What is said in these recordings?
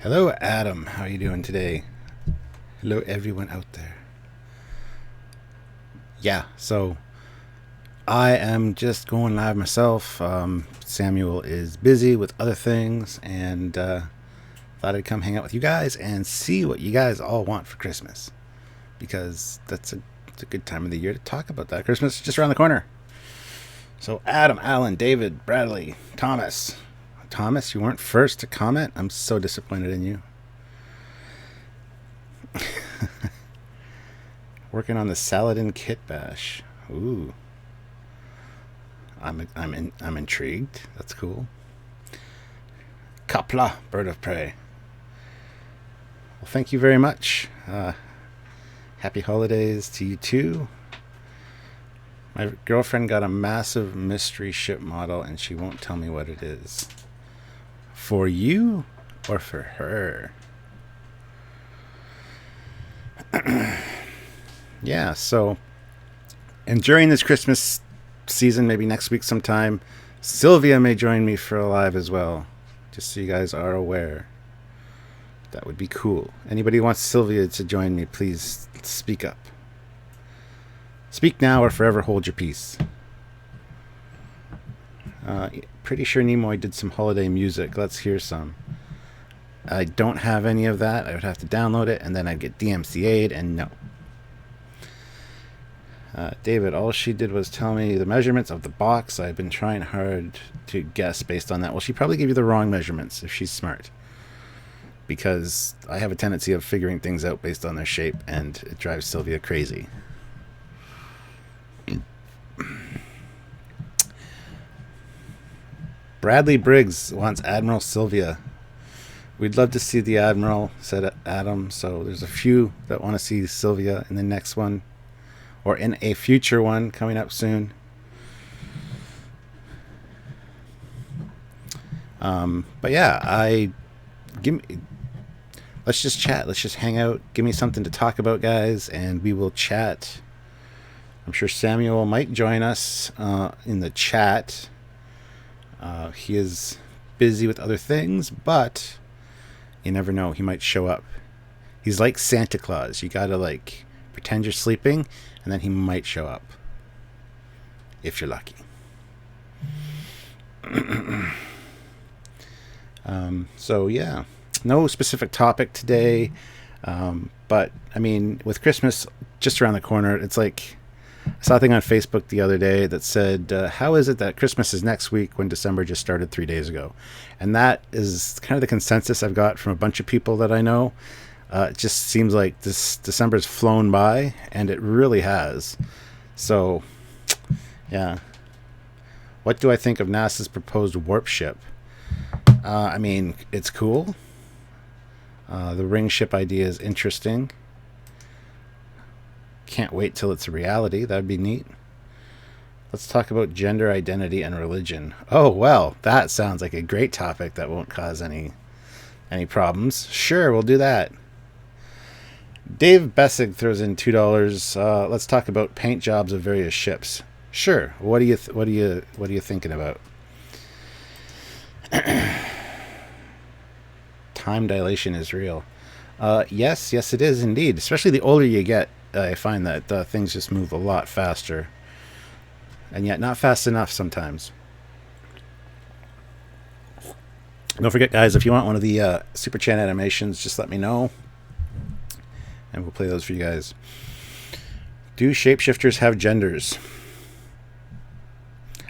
Hello, Adam. How are you doing today? Hello, everyone out there. Yeah, so I am just going live myself. Samuel is busy with other things, and thought I'd come hang out with you guys and see what you guys all want for Christmas, because it's a good time of the year to talk about that. Christmas is just around the corner. So, Adam, Alan, David, Bradley, Thomas. Thomas, you weren't first to comment. I'm so disappointed in you. Working on the Saladin Kit Bash. Ooh, I'm intrigued. That's cool. Kapla, bird of prey. Well, thank you very much. Happy holidays to you too. My girlfriend got a massive mystery ship model, and she won't tell me what it is. For you or for her? Yeah, so, and during this Christmas season, maybe next week sometime, Sylvia may join me for a live as well, just so you guys are aware. That would be cool. Anybody who wants Sylvia to join me, please speak up. Speak now or forever hold your peace. Pretty sure Nimoy did some holiday music. Let's hear some. I don't have any of that. I would have to download it, and then I'd get DMCA'd, and no. David, all she did was tell me the measurements of the box. I've been trying hard to guess based on that. Well, she probably gave you the wrong measurements if she's smart, because I have a tendency of figuring things out based on their shape, and it drives Sylvia crazy. Bradley Briggs wants Admiral Sylvia. We'd love to see the Admiral, said Adam. So there's a few that want to see Sylvia in the next one, or in a future one coming up soon. But yeah, let's just chat. Let's just hang out. Give me something to talk about, guys, and we will chat. I'm sure Samuel might join us in the chat. He is busy with other things, but you never know. He might show up. He's like Santa Claus. You gotta pretend you're sleeping, and then he might show up if you're lucky. So yeah, no specific topic today, but I mean, with Christmas just around the corner, it's like I saw a thing on Facebook the other day that said, how is it that Christmas is next week when December just started 3 days ago? And that is kind of the consensus I've got from a bunch of people that I know. It just seems like this December's flown by, and it really has. So, yeah. What do I think of NASA's proposed warp ship? I mean, it's cool. The ring ship idea is interesting. Can't wait till it's a reality. That'd be neat. Let's talk about gender identity and religion. Oh, well, that sounds like a great topic that won't cause any problems. Sure, we'll do that. Dave Bessig throws in $2. Let's talk about paint jobs of various ships. Sure. What are you thinking about? Time dilation is real. Yes, it is indeed. Especially the older you get, I find that things just move a lot faster, and yet not fast enough sometimes. Don't forget, guys, if you want one of the Super Chat animations, just let me know, and we'll play those for you guys. Do shapeshifters have genders?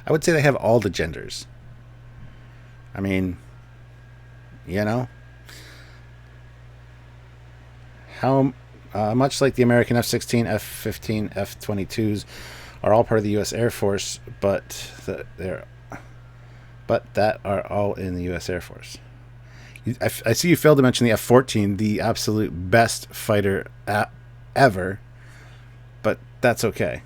I would say they have all the genders. I mean, how much like the American F-16, F-15, F-22s are all part of the U.S. Air Force, but that are all in the U.S. Air Force. I see you failed to mention the F-14, the absolute best fighter ever, but that's okay.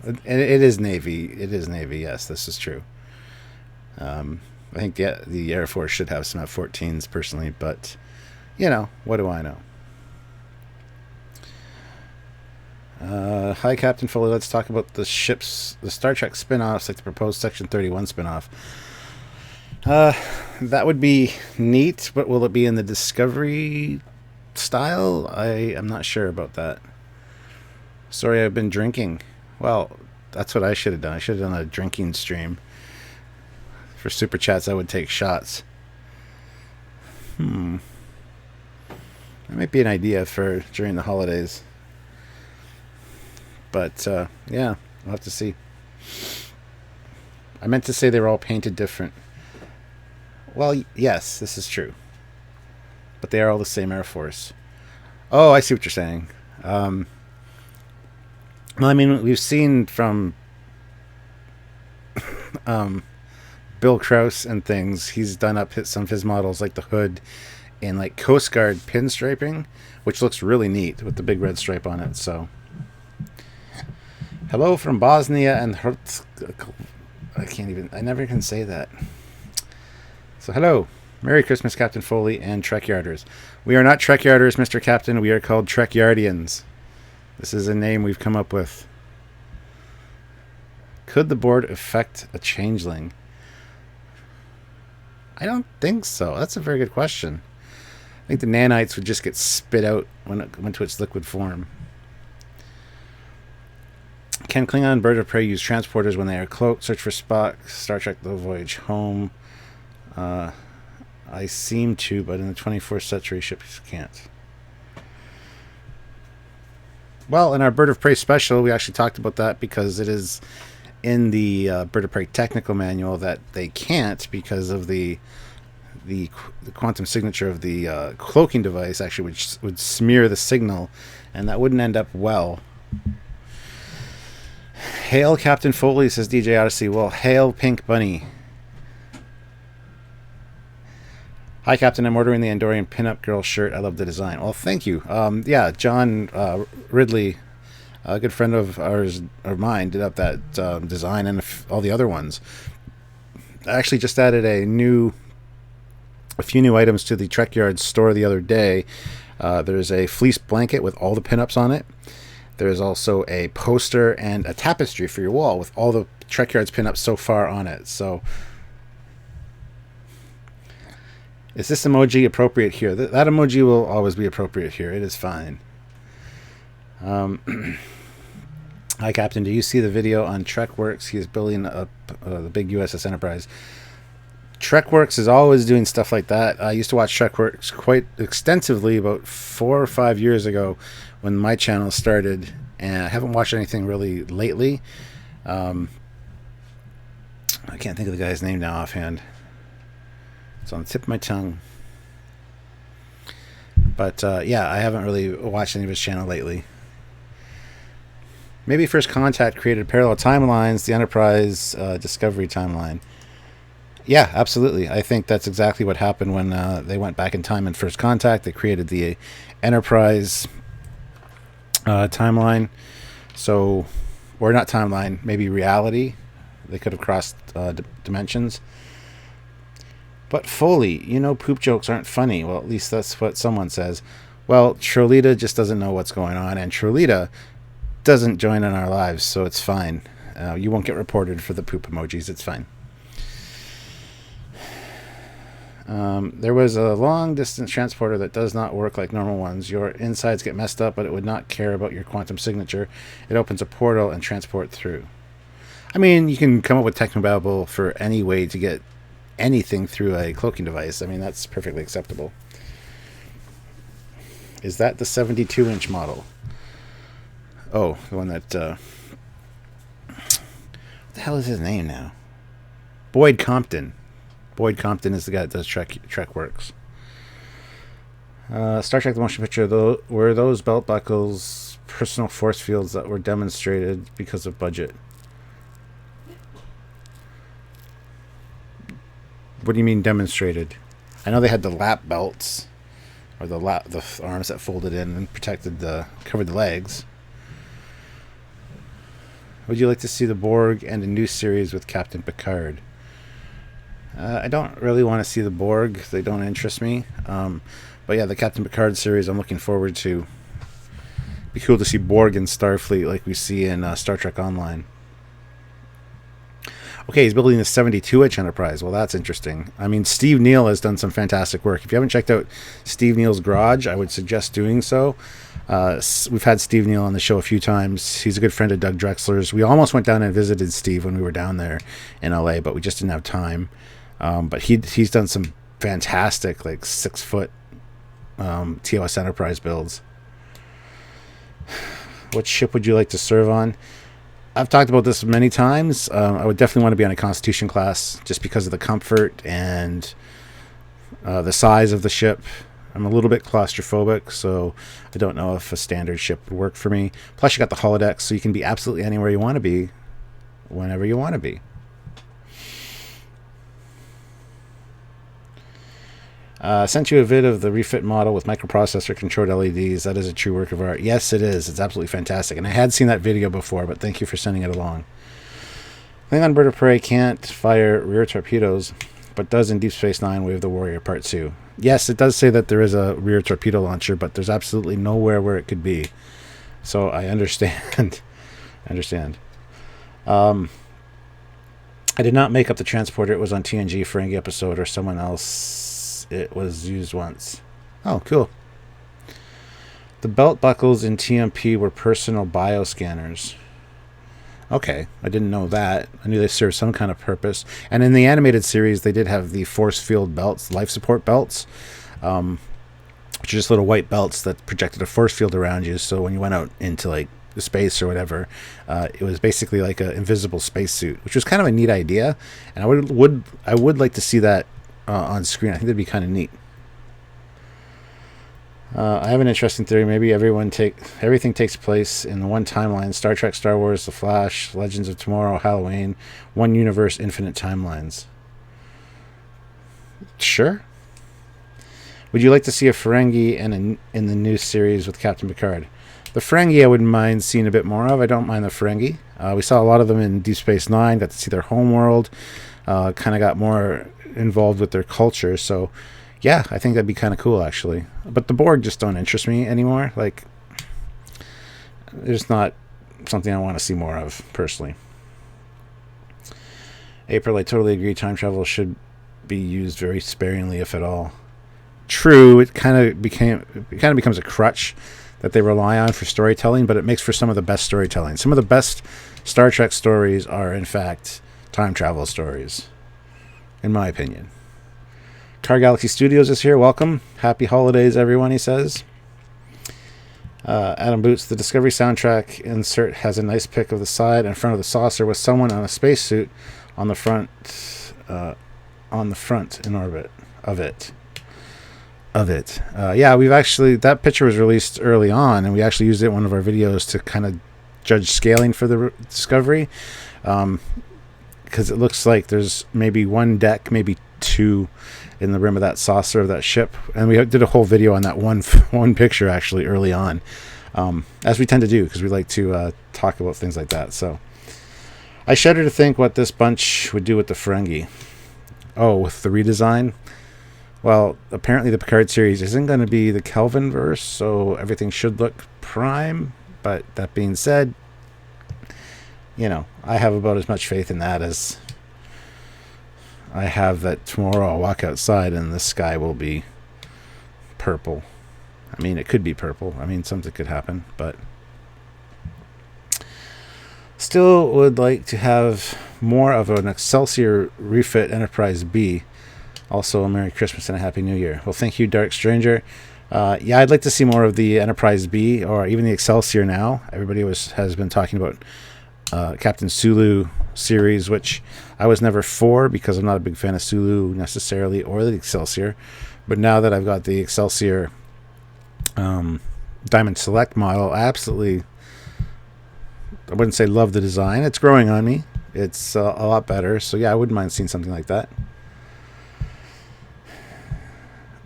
It is Navy. It is Navy. Yes, this is true. I think the Air Force should have some F-14s personally, but what do I know? Hi, Captain Foley. Let's talk about the Star Trek spin-offs, like the proposed Section 31 spin-off. That would be neat, but will it be in the Discovery style? I'm not sure about that. Sorry, I've been drinking. Well, that's what I should have done. I should have done a drinking stream. For Super Chats, I would take shots. That might be an idea for during the holidays. But, yeah, we'll have to see. I meant to say they were all painted different. Well, yes, this is true. But they are all the same Air Force. Oh, I see what you're saying. Well, I mean, we've seen from Bill Krause and things, he's done up some of his models, like the hood, in like Coast Guard pinstriping, which looks really neat with the big red stripe on it. So, hello from Bosnia and I never can say that. So, hello. Merry Christmas, Captain Foley and Trekyarders. We are not Trekyarders, Mr. Captain. We are called Trekyardians. This is a name we've come up with. Could the board affect a changeling? I don't think so. That's a very good question. I think the nanites would just get spit out when it went to its liquid form. Can Klingon bird of prey use transporters when they are cloaked? Search for Spock. Star Trek The Voyage Home. I seem to, but in the 24th century, ships can't. Well, in our Bird of Prey special, we actually talked about that because it is in the Bird of Prey technical manual that they can't because of the quantum signature of the cloaking device actually would smear the signal, and that wouldn't end up well. Hail Captain Foley, says DJ Odyssey. Well, hail Pink Bunny. Hi, Captain. I'm ordering the Andorian pinup girl shirt. I love the design. Well, thank you. Yeah, John Ridley, a good friend of ours or mine, did up that design and all the other ones. I actually just added a few new items to the Trekyards store the other day. There's a fleece blanket with all the pinups on it. There's also a poster and a tapestry for your wall with all the Trekyards pinups so far on it. So, is this emoji appropriate here? That emoji will always be appropriate here. It is fine. Hi, Captain. Do you see the video on Trekworks? He is building up the big USS Enterprise. Trekworks is always doing stuff like that. I used to watch Trekworks quite extensively about 4 or 5 years ago when my channel started, and I haven't watched anything really lately. I can't think of the guy's name now offhand. It's on the tip of my tongue. But yeah, I haven't really watched any of his channel lately. Maybe First Contact created parallel timelines, the Enterprise Discovery timeline. Yeah, absolutely. I think that's exactly what happened when they went back in time in First Contact. They created the Enterprise timeline. So, or not timeline, maybe reality. They could have crossed dimensions. But Foley, you know poop jokes aren't funny. Well, at least that's what someone says. Well, Trolita just doesn't know what's going on, and Trolita doesn't join in our lives, so it's fine. You won't get reported for the poop emojis. It's fine. There was a long-distance transporter that does not work like normal ones. Your insides get messed up, but it would not care about your quantum signature. It opens a portal and transport through. I mean, you can come up with technobabble for any way to get anything through a cloaking device. I mean, that's perfectly acceptable. Is that the 72-inch model? Oh, the one that... what the hell is his name now? Boyd Compton. Boyd Compton is the guy that does Trekworks. Star Trek The Motion Picture, were those belt buckles personal force fields that were demonstrated because of budget? What do you mean demonstrated? I know they had the lap belts, or the arms that folded in and covered the legs. Would you like to see the Borg and a new series with Captain Picard? I don't really want to see the Borg. They don't interest me. But yeah, the Captain Picard series I'm looking forward to. Be cool to see Borg in Starfleet like we see in Star Trek Online. Okay, he's building a 72-inch Enterprise. Well, that's interesting. I mean, Steve Neal has done some fantastic work. If you haven't checked out Steve Neal's garage, I would suggest doing so. We've had Steve Neal on the show a few times. He's a good friend of Doug Drexler's. We almost went down and visited Steve when we were down there in LA, but we just didn't have time. But he's done some fantastic, like 6-foot TOS Enterprise builds. What ship would you like to serve on? I've talked about this many times. I would definitely want to be on a Constitution class just because of the comfort and the size of the ship. I'm a little bit claustrophobic, so I don't know if a standard ship would work for me. Plus, you got the holodeck, so you can be absolutely anywhere you want to be, whenever you want to be. Sent you a vid of the refit model with microprocessor controlled LEDs. That is a true work of art. Yes, it is. It's absolutely fantastic. And I had seen that video before, but thank you for sending it along. Klingon Bird of Prey can't fire rear torpedoes, but does in Deep Space Nine Way of the Warrior Part 2. Yes, it does say that there is a rear torpedo launcher, but there's absolutely nowhere where it could be. So I understand. I did not make up the transporter. It was on TNG Ferengi episode or someone else. It was used once. Oh, cool. The belt buckles in TMP were personal bioscanners. Okay, I didn't know that. I knew they served some kind of purpose. And in the animated series, they did have the force field belts, life support belts, which are just little white belts that projected a force field around you. So when you went out into like space or whatever, it was basically like an invisible spacesuit, which was kind of a neat idea. And I would like to see that on screen. I think that'd be kind of neat. I have an interesting theory. Maybe everything takes place in the one timeline: Star Trek, Star Wars, The Flash, Legends of Tomorrow, Halloween, one universe, infinite timelines. Sure. Would you like to see a Ferengi in the new series with Captain Picard? The Ferengi I wouldn't mind seeing a bit more of. I don't mind the Ferengi. We saw a lot of them in Deep Space Nine. Got to see their homeworld. Kind of got more involved with their culture. So, yeah, I think that'd be kind of cool, actually. But the Borg just don't interest me anymore. Like, it's not something I want to see more of, personally. April, I totally agree. Time travel should be used very sparingly, if at all. True, it kind of becomes a crutch that they rely on for storytelling, but it makes for some of the best storytelling. Some of the best Star Trek stories are, in fact, time travel stories, in my opinion. Car Galaxy Studios is here. Welcome. Happy holidays, everyone, he says. Adam Boots, the Discovery soundtrack insert has a nice pic of the side and front of the saucer with someone on a spacesuit on the front in orbit of it. Yeah, we've actually, that picture was released early on, and we actually used it in one of our videos to kind of judge scaling for the Discovery, because it looks like there's maybe one deck, maybe two in the rim of that saucer of that ship, and we did a whole video on that one picture actually early on, as we tend to do, because we like to talk about things like that. So I shudder to think what this bunch would do with the Ferengi. Oh, with the redesign? Well, apparently the Picard series isn't going to be the Kelvin verse, so everything should look prime. But that being said, I have about as much faith in that as I have that tomorrow I'll walk outside and the sky will be purple. I mean, it could be purple. I mean, something could happen, but still would like to have more of an Excelsior refit Enterprise B. Also, a Merry Christmas and a Happy New Year. Well, thank you, Dark Stranger. Yeah, I'd like to see more of the Enterprise B or even the Excelsior now. Everybody has been talking about Captain Sulu series, which I was never for because I'm not a big fan of Sulu necessarily or the Excelsior. But now that I've got the Excelsior Diamond Select model, I wouldn't say love the design. It's growing on me. It's a lot better. So yeah, I wouldn't mind seeing something like that.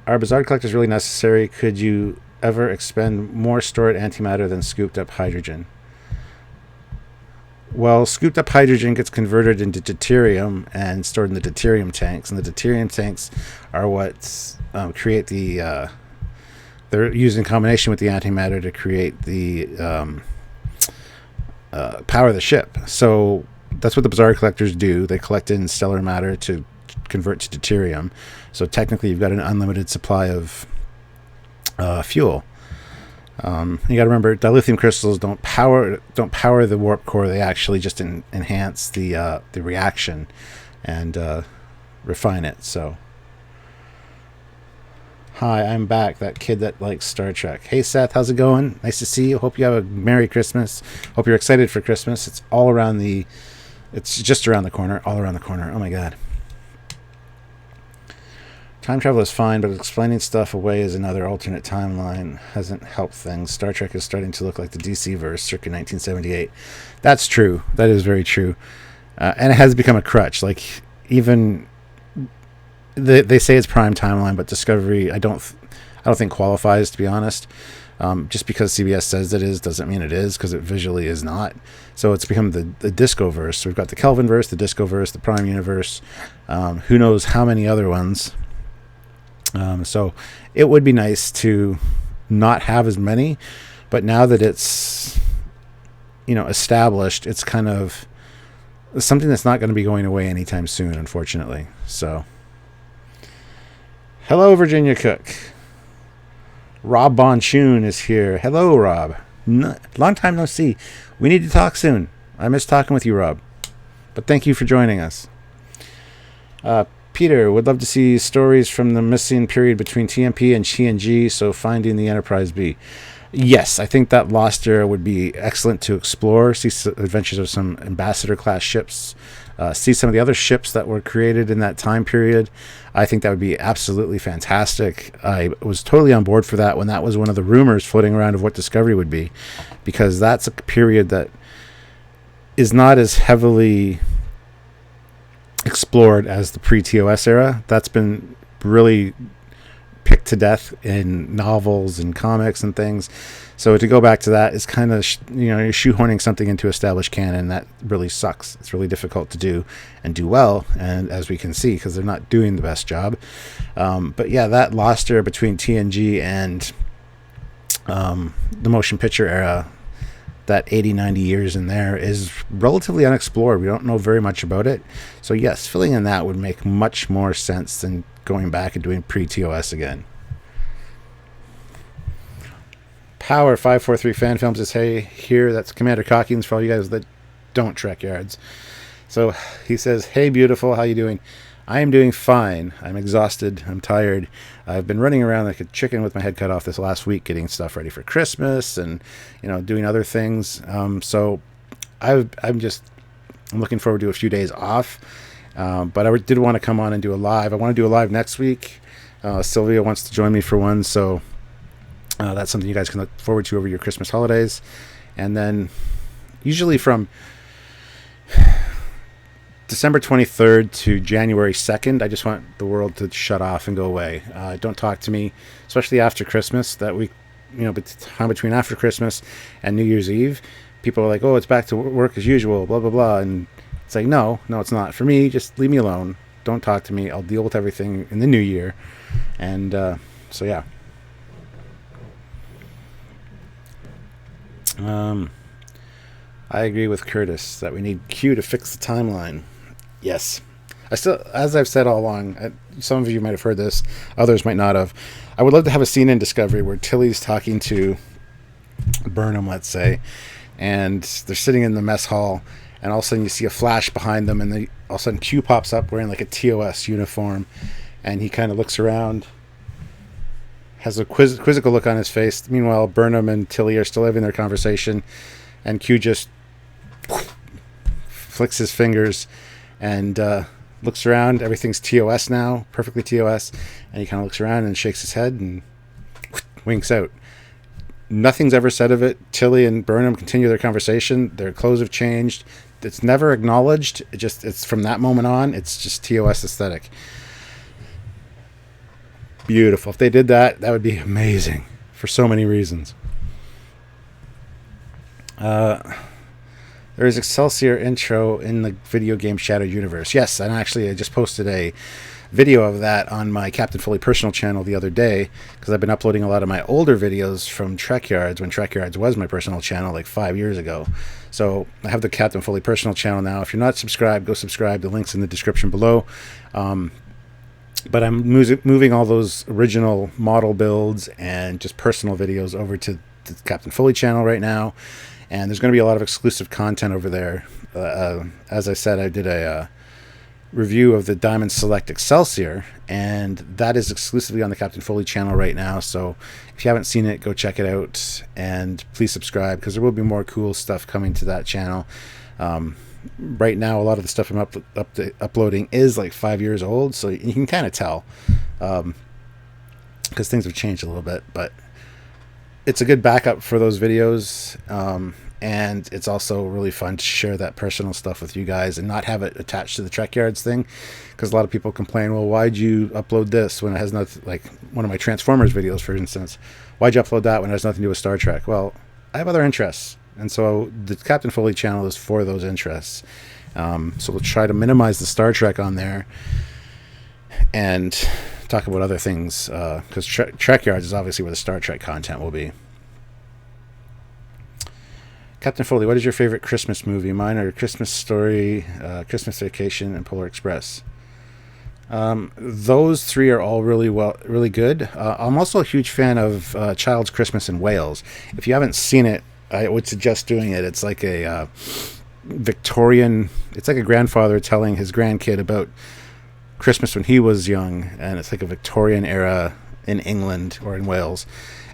Are Bizarre collectors really necessary? Could you ever expend more stored antimatter than scooped up hydrogen? Well, scooped up hydrogen gets converted into deuterium and stored in the deuterium tanks, and the deuterium tanks are what create the they're used in combination with the antimatter to create the power of the ship. So that's what the Bazaar collectors do. They collect in stellar matter to convert to deuterium. So technically, you've got an unlimited supply of fuel. You got to remember, dilithium crystals don't power the warp core. They actually just enhance the reaction and refine it. So, hi, I'm back. That kid that likes Star Trek. Hey, Seth, how's it going? Nice to see you. Hope you have a Merry Christmas. Hope you're excited for Christmas. It's just around the corner. All around the corner. Oh my God. Time travel is fine, but explaining stuff away as another alternate timeline hasn't helped things. Star Trek is starting to look like the DC verse circa 1978. That's true. That is very true. And it has become a crutch. Like, even they say it's prime timeline, but Discovery I don't think qualifies, to be honest. Just because CBS says it is doesn't mean it is, because it visually is not. So it's become the Disco verse. So we've got the Kelvin verse, the Disco verse, the Prime Universe. Who knows how many other ones. So it would be nice to not have as many, but now that it's, established, it's kind of something that's not going to be going away anytime soon, unfortunately. So, hello, Virginia Cook. Rob Bonchoon is here. Hello, Rob. Long time no see. We need to talk soon. I miss talking with you, Rob. But thank you for joining us. Peter, would love to see stories from the missing period between TMP and TNG, so finding the Enterprise B. Yes, I think that lost era would be excellent to explore, see adventures of some Ambassador-class ships, see some of the other ships that were created in that time period. I think that would be absolutely fantastic. I was totally on board for that when that was one of the rumors floating around of what Discovery would be, because that's a period that is not as heavily explored as the pre-TOS era. That's been really picked to death in novels and comics and things. So to go back to that is kind of, you're shoehorning something into established canon. That really sucks. It's really difficult to do and do well, and as we can see, because they're not doing the best job. But yeah, that lost era between TNG and the motion picture era, that 80-90 years in there, is relatively unexplored. We don't know very much about it. So yes, filling in that would make much more sense than going back and doing pre-TOS again. Power 543 Fan Films is hey here. That's Commander Cockings for all you guys that don't Trekyards. So he says, hey beautiful, how you doing? I am doing fine. I'm exhausted. I'm tired. I've been running around like a chicken with my head cut off this last week, getting stuff ready for Christmas and, doing other things. So I'm looking forward to a few days off. But I did want to come on and do a live. I want to do a live next week. Sylvia wants to join me for one. So that's something you guys can look forward to over your Christmas holidays. And then usually from December 23rd to January 2nd, I just want the world to shut off and go away. Don't talk to me, especially after Christmas. That week, time between after Christmas and New Year's Eve, people are like, oh, it's back to work as usual, blah, blah, blah. And it's like, no, it's not. For me, just leave me alone. Don't talk to me. I'll deal with everything in the new year. And so, yeah. I agree with Curtis that we need Q to fix the timeline. Yes. As I've said all along, some of you might have heard this, others might not have. I would love to have a scene in Discovery where Tilly's talking to Burnham, let's say, and they're sitting in the mess hall, and all of a sudden you see a flash behind them, and all of a sudden Q pops up wearing like a TOS uniform, and he kind of looks around, has a quizzical look on his face. Meanwhile, Burnham and Tilly are still having their conversation, and Q just flicks his fingers and looks around. Everything's TOS now, perfectly TOS, and he kind of looks around and shakes his head and winks out. Nothing's ever said of it. Tilly and Burnham continue their conversation. Their clothes have changed. It's never acknowledged. It's from that moment on, it's just TOS aesthetic. Beautiful. If they did that, that would be amazing for so many reasons. There is Excelsior intro in the video game Shadow Universe. Yes, and actually I just posted a video of that on my Captain Foley personal channel the other day, because I've been uploading a lot of my older videos from Trekyards, when Trekyards was my personal channel like 5 years ago. So I have the Captain Foley personal channel now. If you're not subscribed, go subscribe. The link's in the description below. But I'm moving all those original model builds and just personal videos over to the Captain Foley channel right now. And there's going to be a lot of exclusive content over there. As I said, I did a review of the Diamond Select Excelsior, and that is exclusively on the Captain Foley channel right now. So if you haven't seen it, go check it out, and please subscribe, because there will be more cool stuff coming to that channel. Right now, a lot of the stuff I'm uploading is like 5 years old, so you can kind of tell, because things have changed a little bit, but it's a good backup for those videos, and it's also really fun to share that personal stuff with you guys and not have it attached to the Trekyards thing, because a lot of people complain, well, why'd you upload this when it has nothing, like one of my Transformers videos, for instance, why'd you upload that when it has nothing to do with Star Trek? Well, I have other interests, and so the Captain Foley channel is for those interests. So we'll try to minimize the Star Trek on there and talk about other things, because Trekyards is obviously where the Star Trek content will be. Captain Foley, what is your favorite Christmas movie? Mine are Christmas Story, Christmas Vacation, and Polar Express. Those three are all really good. I'm also a huge fan of Child's Christmas in Wales. If you haven't seen it, I would suggest doing it. It's like a Victorian. It's like a grandfather telling his grandkid about Christmas when he was young, and it's like a Victorian era in England or in Wales,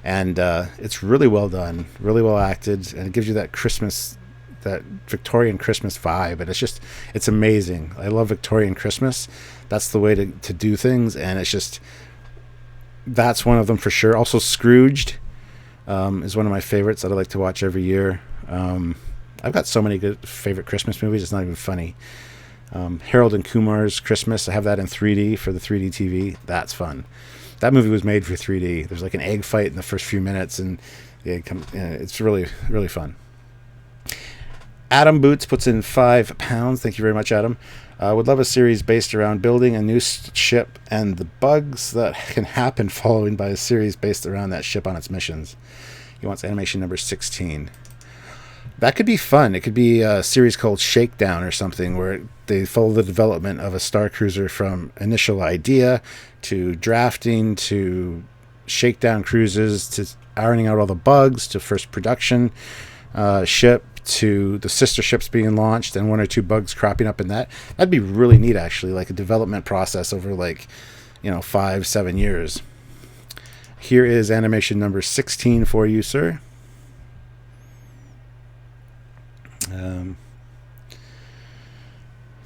and it's really well done, really well acted, and it gives you that Christmas, that Victorian Christmas vibe, and it's amazing. I love Victorian Christmas. That's the way to do things, and that's one of them for sure. Also, Scrooged is one of my favorites that I like to watch every year. I've got so many good favorite Christmas movies, it's not even funny. Harold and Kumar's Christmas, I have that in 3D for the 3D TV. That's fun. That movie was made for 3D. There's like an egg fight in the first few minutes, and it's really, really fun. Adam Boots puts in £5. Thank you very much, Adam. Would love a series based around building a new ship and the bugs that can happen, followed by a series based around that ship on its missions. He wants animation number 16. That could be fun. It could be a series called Shakedown or something, where they follow the development of a Star Cruiser from initial idea to drafting to shakedown cruises to ironing out all the bugs to first production ship to the sister ships being launched and one or two bugs cropping up in that. That'd be really neat, actually, like a development process over 5-7 years. Here is animation number 16 for you, sir.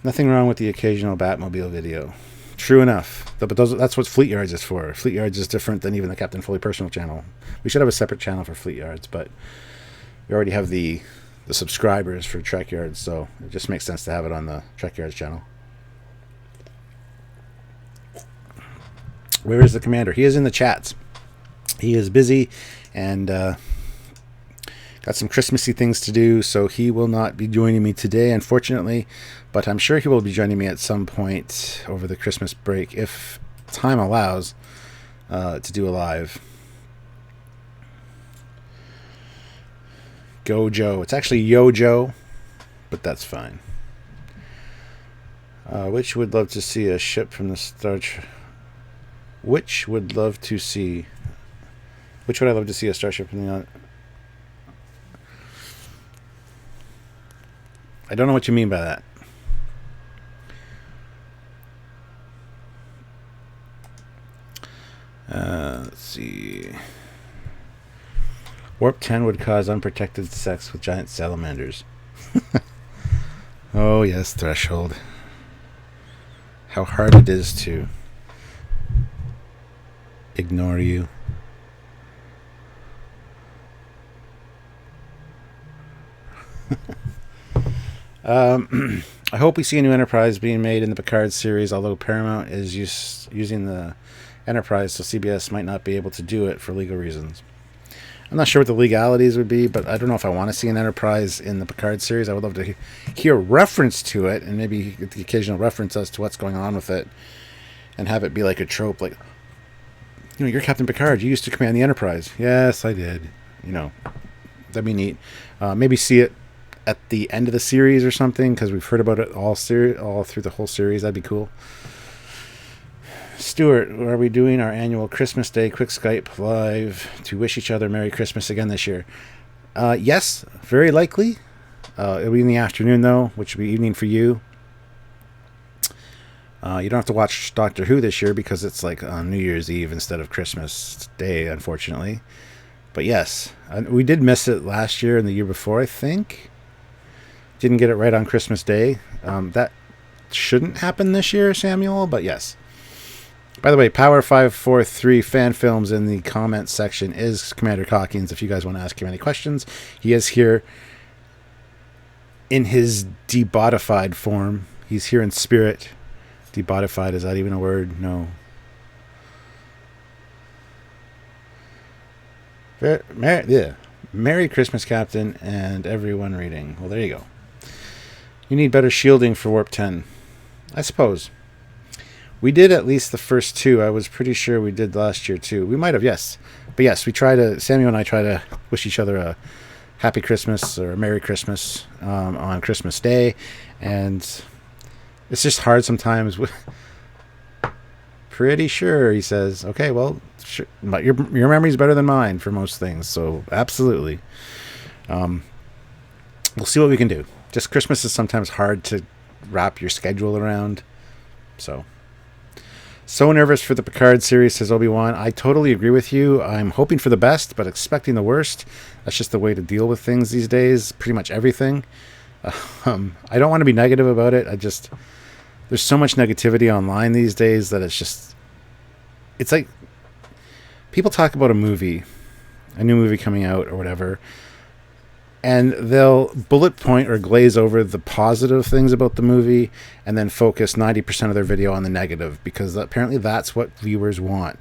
Nothing wrong with the occasional Batmobile video. True enough. But that's what Fleet Yards is for. Fleet Yards is different than even the Captain Foley personal channel. We should have a separate channel for Fleet Yards, but we already have the subscribers for Trekyards, so it just makes sense to have it on the Trekyards channel. Where is the commander? He is in the chats. He is busy and got some Christmassy things to do, so he will not be joining me today, unfortunately, but I'm sure he will be joining me at some point over the Christmas break, if time allows, to do a live. Go Joe. It's actually Yo Joe, but that's fine. Which would love to see a ship from the Star Trek? Which would I love to see a starship from the... I don't know what you mean by that. Let's see. Warp 10 would cause unprotected sex with giant salamanders. Oh, yes, Threshold. How hard it is to ignore you. I hope we see a new Enterprise being made in the Picard series, although Paramount is using the Enterprise, so CBS might not be able to do it for legal reasons. I'm not sure what the legalities would be, but I don't know if I want to see an Enterprise in the Picard series. I would love to hear reference to it, and maybe the occasional reference as to what's going on with it. and have it be like a trope, like, you're Captain Picard. You used to command the Enterprise. Yes, I did. That'd be neat. Maybe see it at the end of the series or something, because we've heard about it all through the whole series. That'd be cool. Stuart, are we doing our annual Christmas Day quick Skype live to wish each other Merry Christmas again this year? Yes, very likely. It'll be in the afternoon, though, which will be evening for you. You don't have to watch Doctor Who this year because it's like on New Year's Eve instead of Christmas Day, unfortunately. But yes, we did miss it last year and the year before, I think. Didn't get it right on Christmas Day. That shouldn't happen this year, Samuel, but yes. By the way, Power543 fan films in the comments section is Commander Calkins. If you guys want to ask him any questions, he is here in his debodified form. He's here in spirit. Debodified, is that even a word? No. Merry Christmas, Captain, and everyone reading. Well, there you go. You need better shielding for Warp 10. I suppose. We did at least the first two. I was pretty sure we did last year too. We might have, yes. But yes, Samuel and I try to wish each other a Happy Christmas or a Merry Christmas on Christmas Day. And it's just hard sometimes. Pretty sure, he says. Okay, well, sure. But your memory's better than mine for most things. So absolutely. We'll see what we can do. Just Christmas is sometimes hard to wrap your schedule around. So nervous for the Picard series, says Obi-Wan. I totally agree with you. I'm hoping for the best, but expecting the worst. That's just the way to deal with things these days. Pretty much everything. I don't want to be negative about it. There's so much negativity online these days that it's like people talk about a new movie coming out or whatever, and they'll bullet point or glaze over the positive things about the movie and then focus 90% of their video on the negative, because apparently that's what viewers want.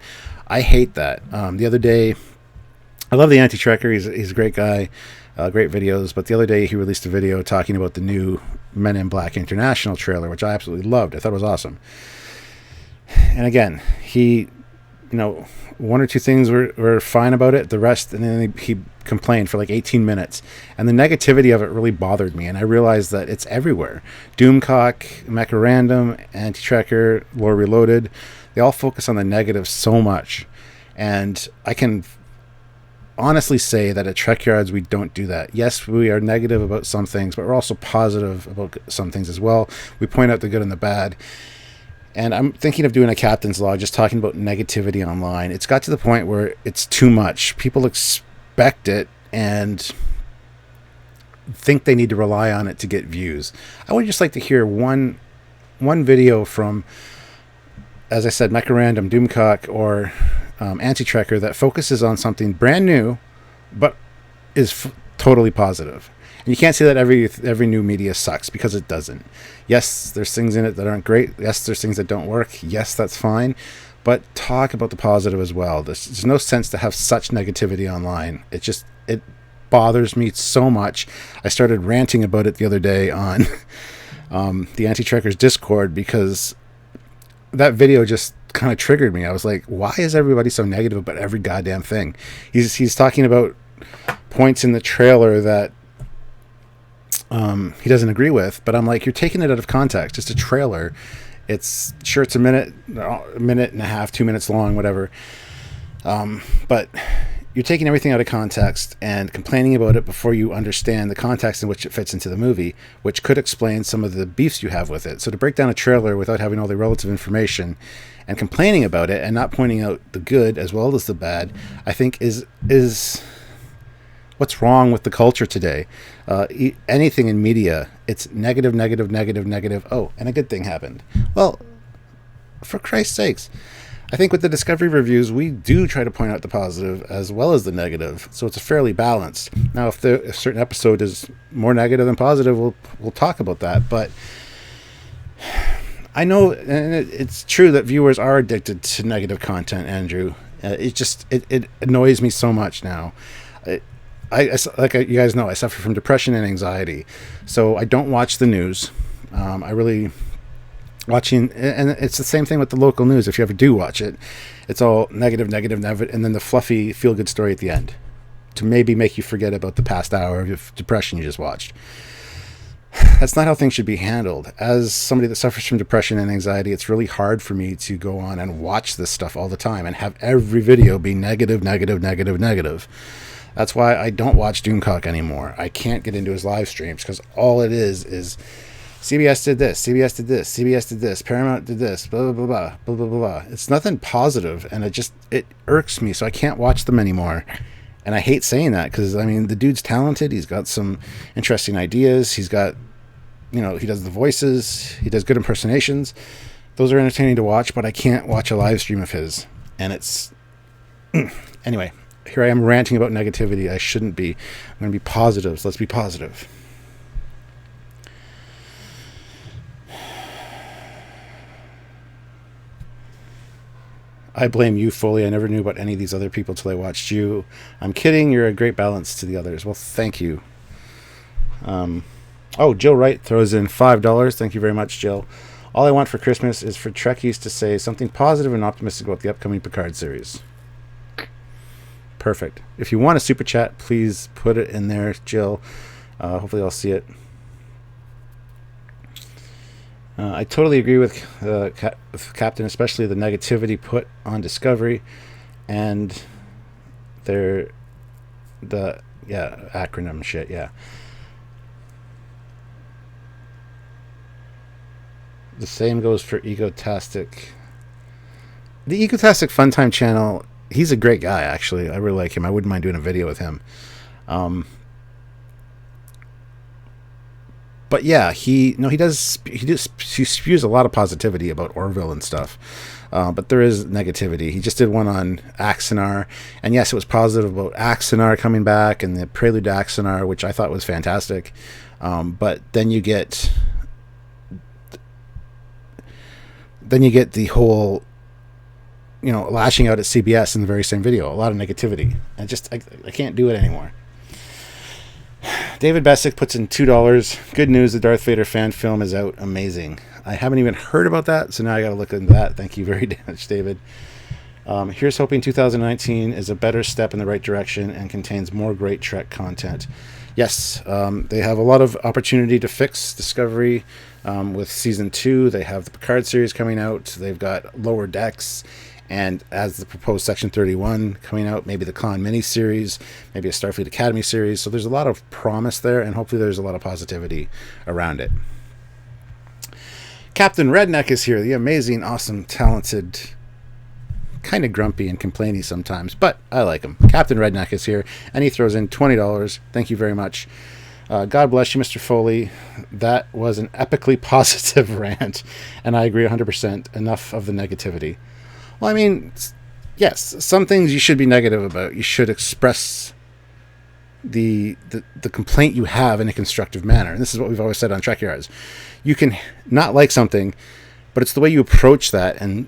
I hate that. The other day, I love the Anti-Trekker. He's a great guy, great videos. But the other day he released a video talking about the new Men in Black International trailer, which I absolutely loved. I thought it was awesome. And again, he, one or two things were fine about it. The rest, and then he complained for like 18 minutes. And the negativity of it really bothered me. And I realized that it's everywhere. Doomcock, Mecha Random, Anti-Trekker, Lore Reloaded, they all focus on the negative so much. And I can honestly say that at Trekyards we don't do that. Yes, we are negative about some things, but we're also positive about some things as well. We point out the good and the bad. And I'm thinking of doing a captain's log, just talking about negativity online. It's got to the point where it's too much. People expect it and think they need to rely on it to get views. I would just like to hear one video from, as I said, Mecha Random, Doomcock, or Anti-Trekker that focuses on something brand new, but is totally positive. And you can't say that every new media sucks, because it doesn't. Yes, there's things in it that aren't great. Yes, there's things that don't work. Yes, that's fine. But talk about the positive as well. There's no sense to have such negativity online. It bothers me so much. I started ranting about it the other day on the Anti-Trekkers Discord, because that video just kind of triggered me. I was like, why is everybody so negative about every goddamn thing? He's talking about points in the trailer that he doesn't agree with, but I'm like, you're taking it out of context. It's a trailer. It's a minute and a half, 2 minutes long, whatever. But you're taking everything out of context and complaining about it before you understand the context in which it fits into the movie, which could explain some of the beefs you have with it. So to break down a trailer without having all the relative information and complaining about it and not pointing out the good as well as the bad, I think is what's wrong with the culture today. Anything in media, it's negative. Oh, and a good thing happened. Well, for Christ's sakes. I think with the Discovery reviews, we do try to point out the positive as well as the negative, so it's fairly balanced. Now, if a certain episode is more negative than positive, we'll talk about that. But I know, and it's true that viewers are addicted to negative content, Andrew. It annoys me so much now. I like you guys know, I suffer from depression and anxiety, so I don't watch the news. I really watching, and it's the same thing with the local news. If you ever do watch it, it's all negative, and then the fluffy feel-good story at the end to maybe make you forget about the past hour of depression you just watched. That's not how things should be handled. As somebody that suffers from depression and anxiety, it's really hard for me to go on and watch this stuff all the time and have every video be negative. That's why I don't watch Doomcock anymore. I can't get into his live streams because all it is CBS did this, CBS did this, CBS did this, Paramount did this, blah, blah, blah, blah, blah, blah, blah. It's nothing positive, and it irks me, so I can't watch them anymore. And I hate saying that because, I mean, the dude's talented. He's got some interesting ideas. He's got, he does the voices. He does good impersonations. Those are entertaining to watch, but I can't watch a live stream of his. And it's... Anyway, here I am ranting about negativity. I shouldn't be. I'm going to be positive, so let's be positive. I blame you, Foley. I never knew about any of these other people till I watched you. I'm kidding. You're a great balance to the others. Well, thank you. Jill Wright throws in $5. Thank you very much, Jill. All I want for Christmas is for Trekkies to say something positive and optimistic about the upcoming Picard series. Perfect. If you want a super chat, please put it in there, Jill. Hopefully I'll see it. I totally agree with Captain, especially the negativity put on Discovery and acronym shit, yeah. The same goes for Egotastic. The Egotastic Funtime channel, he's a great guy, actually. I really like him. I wouldn't mind doing a video with him. But yeah, he spews a lot of positivity about Orville and stuff. But there is negativity. He just did one on Axanar, and yes, it was positive about Axanar coming back and the prelude to Axanar, which I thought was fantastic. But then you get the whole, lashing out at CBS in the very same video. A lot of negativity. I can't do it anymore. David Bessick puts in $2. Good news, the Darth Vader fan film is out. Amazing. I haven't even heard about that, so now I got to look into that. Thank you very much, David. Here's hoping 2019 is a better step in the right direction and contains more great Trek content. Yes, they have a lot of opportunity to fix Discovery with Season 2. They have the Picard series coming out. They've got Lower Decks. And as the proposed Section 31 coming out, maybe the Khan miniseries, maybe a Starfleet Academy series. So there's a lot of promise there, and hopefully there's a lot of positivity around it. Captain Redneck is here, the amazing, awesome, talented, kind of grumpy and complainy sometimes, but I like him. Captain Redneck is here, and he throws in $20. Thank you very much. God bless you, Mr. Foley. That was an epically positive rant, and I agree 100%. Enough of the negativity. Well, I mean, yes, some things you should be negative about. You should express the complaint you have in a constructive manner. And this is what we've always said on Trekyards. You can not like something, but it's the way you approach that and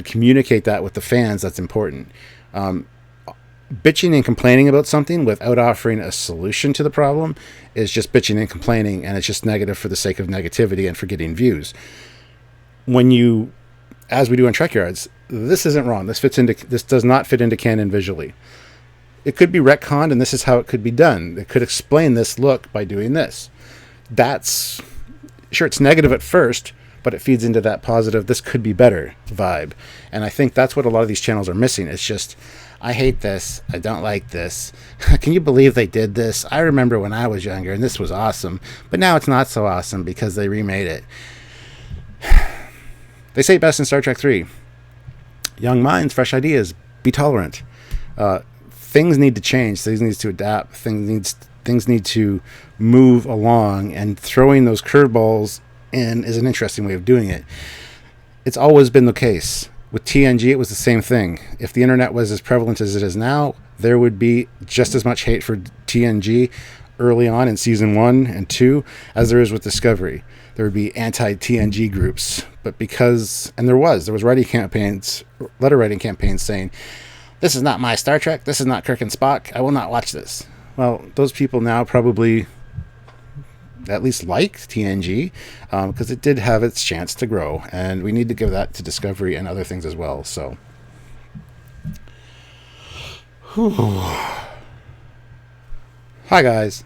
communicate that with the fans that's important. Bitching and complaining about something without offering a solution to the problem is just bitching and complaining, and it's just negative for the sake of negativity and for getting views. As we do on Trekyards, this isn't wrong. This does not fit into canon visually. It could be retconned, and this is how it could be done. It could explain this look by doing this. That's sure, it's negative at first, but it feeds into that positive, this could be better vibe. And I think that's what a lot of these channels are missing. It's just, I hate this. I don't like this. Can you believe they did this? I remember when I was younger, and this was awesome. But now it's not so awesome because they remade it. They say best in Star Trek 3. Young minds, fresh ideas. Be tolerant. Things need to change. Things need to adapt. Things need to move along. And throwing those curveballs in is an interesting way of doing it. It's always been the case. With TNG, it was the same thing. If the internet was as prevalent as it is now, there would be just as much hate for TNG early on in season 1 and 2 as there is with Discovery. There would be anti-TNG groups, but there was letter writing campaigns saying, this is not my Star Trek, this is not Kirk and Spock, I will not watch this. Well, those people now probably at least like TNG, because it did have its chance to grow, and we need to give that to Discovery and other things as well. So, whew. Hi guys.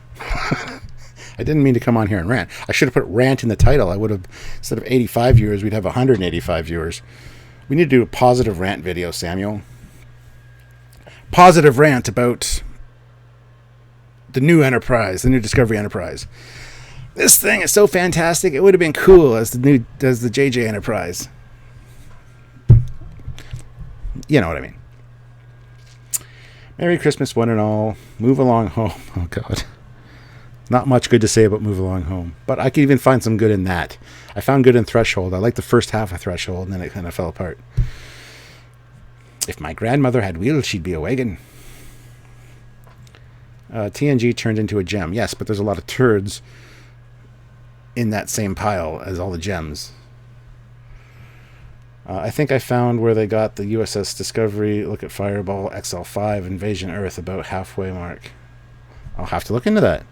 I didn't mean to come on here and rant. I should have put rant in the title. I would have, instead of 85 viewers, we'd have 185 viewers. We need to do a positive rant video, Samuel. Positive rant about the new Enterprise, the new Discovery Enterprise. This thing is so fantastic. It would have been cool as the JJ Enterprise. You know what I mean. Merry Christmas, one and all. Move along home. Oh God. Not much good to say about Move Along Home, but I could even find some good in that. I found good in Threshold. I liked the first half of Threshold, and then it kind of fell apart. If my grandmother had wheels, she'd be a wagon. TNG turned into a gem. Yes, but there's a lot of turds in that same pile as all the gems. I think I found where they got the USS Discovery, look at Fireball, XL5, Invasion Earth, about halfway mark. I'll have to look into that.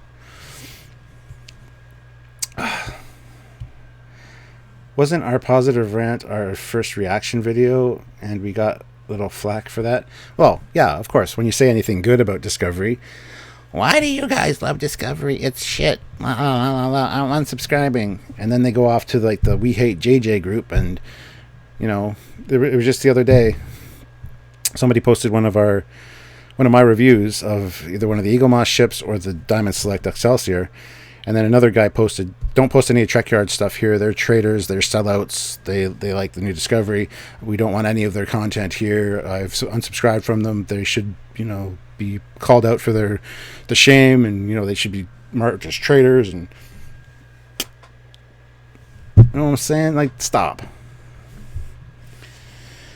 Wasn't our positive rant our first reaction video, and we got a little flack for that? Well, yeah, of course. When you say anything good about Discovery, why do you guys love Discovery? It's shit. I'm unsubscribing. And then they go off to like the We Hate JJ group, and you know, it was just the other day. Somebody posted one of my reviews of either one of the Eagle Moss ships or the Diamond Select Excelsior. And then another guy posted, don't post any Trekyards stuff here. They're traitors. They're sellouts. They like the new Discovery. We don't want any of their content here. I've unsubscribed from them. They should, be called out for the shame, and, they should be marked as traitors. And you know what I'm saying? Like, stop.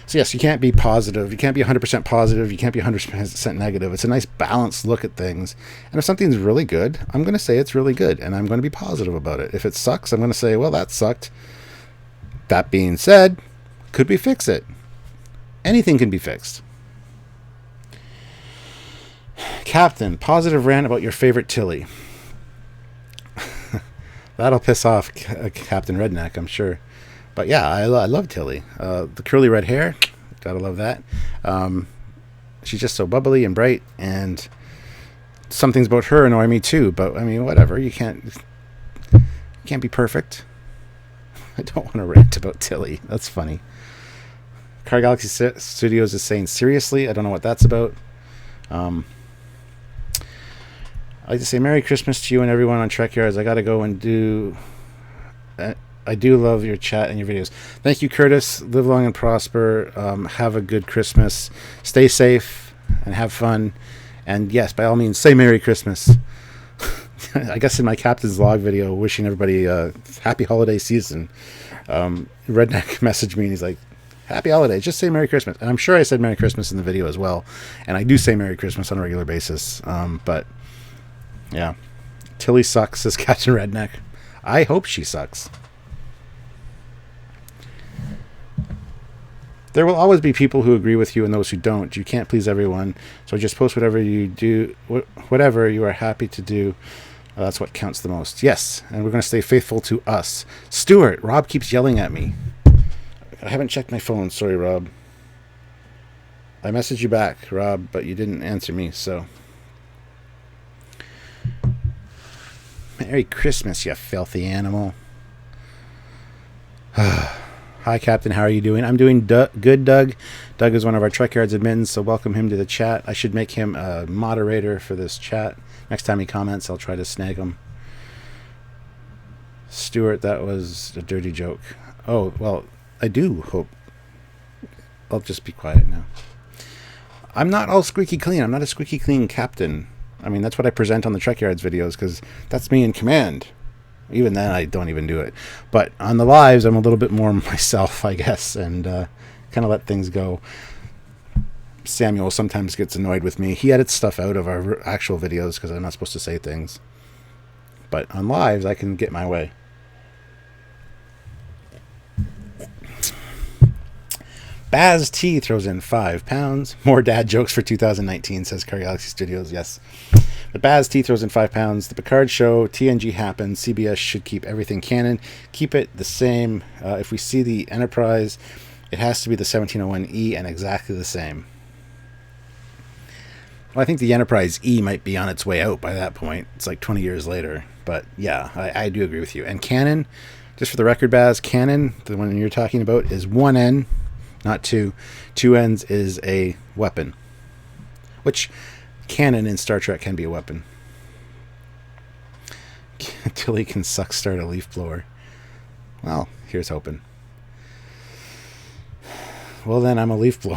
So yes, you can't be positive. You can't be 100% positive. You can't be 100% negative. It's a nice balanced look at things. And if something's really good, I'm going to say it's really good, and I'm going to be positive about it. If it sucks, I'm going to say, well, that sucked. That being said, could we fix it? Anything can be fixed. Captain, positive rant about your favorite Tilly. That'll piss off Captain Redneck, I'm sure. But yeah, I love Tilly. The curly red hair, gotta love that. She's just so bubbly and bright, and some things about her annoy me too. But I mean, whatever. You can't be perfect. I don't want to rant about Tilly. That's funny. Car Galaxy Studios is saying seriously. I don't know what that's about. I like to say Merry Christmas to you and everyone on Trekyards. I gotta go and do. I do love your chat and your videos. Thank you, Curtis. Live long and prosper. Have a good Christmas. Stay safe and have fun. And yes, by all means, say Merry Christmas. I guess in my Captain's Log video, wishing everybody a happy holiday season, Redneck messaged me and he's like, happy holidays. Just say Merry Christmas. And I'm sure I said Merry Christmas in the video as well. And I do say Merry Christmas on a regular basis. But yeah, Tilly sucks, says Captain Redneck. I hope she sucks. There will always be people who agree with you and those who don't. You can't please everyone. So just post whatever you do, whatever you are happy to do. That's what counts the most. Yes, and we're going to stay faithful to us. Stuart, Rob keeps yelling at me. I haven't checked my phone. Sorry, Rob. I messaged you back, Rob, but you didn't answer me, so. Merry Christmas, you filthy animal. Hi, Captain. How are you doing? I'm doing good, Doug. Doug is one of our Trekyards admins, so welcome him to the chat. I should make him a moderator for this chat. Next time he comments, I'll try to snag him. Stuart, that was a dirty joke. Oh, well, I do hope. I'll just be quiet now. I'm not all squeaky clean. I'm not a squeaky clean captain. I mean, that's what I present on the Trekyards videos, because that's me in command. Even then, I don't even do it. But on the lives, I'm a little bit more myself, I guess, and kind of let things go. Samuel sometimes gets annoyed with me. He edits stuff out of our actual videos because I'm not supposed to say things. But on lives, I can get my way. Baz T throws in £5. More dad jokes for 2019, says Car Galaxy Studios. Yes. But Baz T throws in £5. The Picard show, TNG happens. CBS should keep everything canon. Keep it the same. If we see the Enterprise, it has to be the 1701E and exactly the same. Well, I think the Enterprise E might be on its way out by that point. It's like 20 years later. But yeah, I do agree with you. And canon, just for the record, Baz, canon, the one you're talking about, is 1 N, not 2. 2 N's is a weapon. Which, canon in Star Trek can be a weapon. Tilly can suck start a leaf blower. Well, here's hoping. Well, then I'm a leaf blower.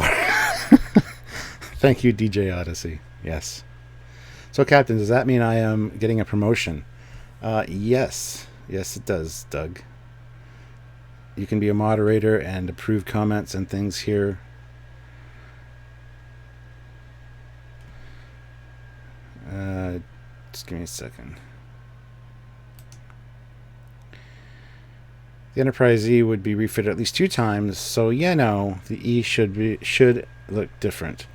Thank you, DJ Odyssey. Yes. So, Captain, does that mean I am getting a promotion? Yes. Yes, it does, Doug. You can be a moderator and approve comments and things here. Just give me a second. The Enterprise E would be refitted at least 2 times, so no, the E should look different.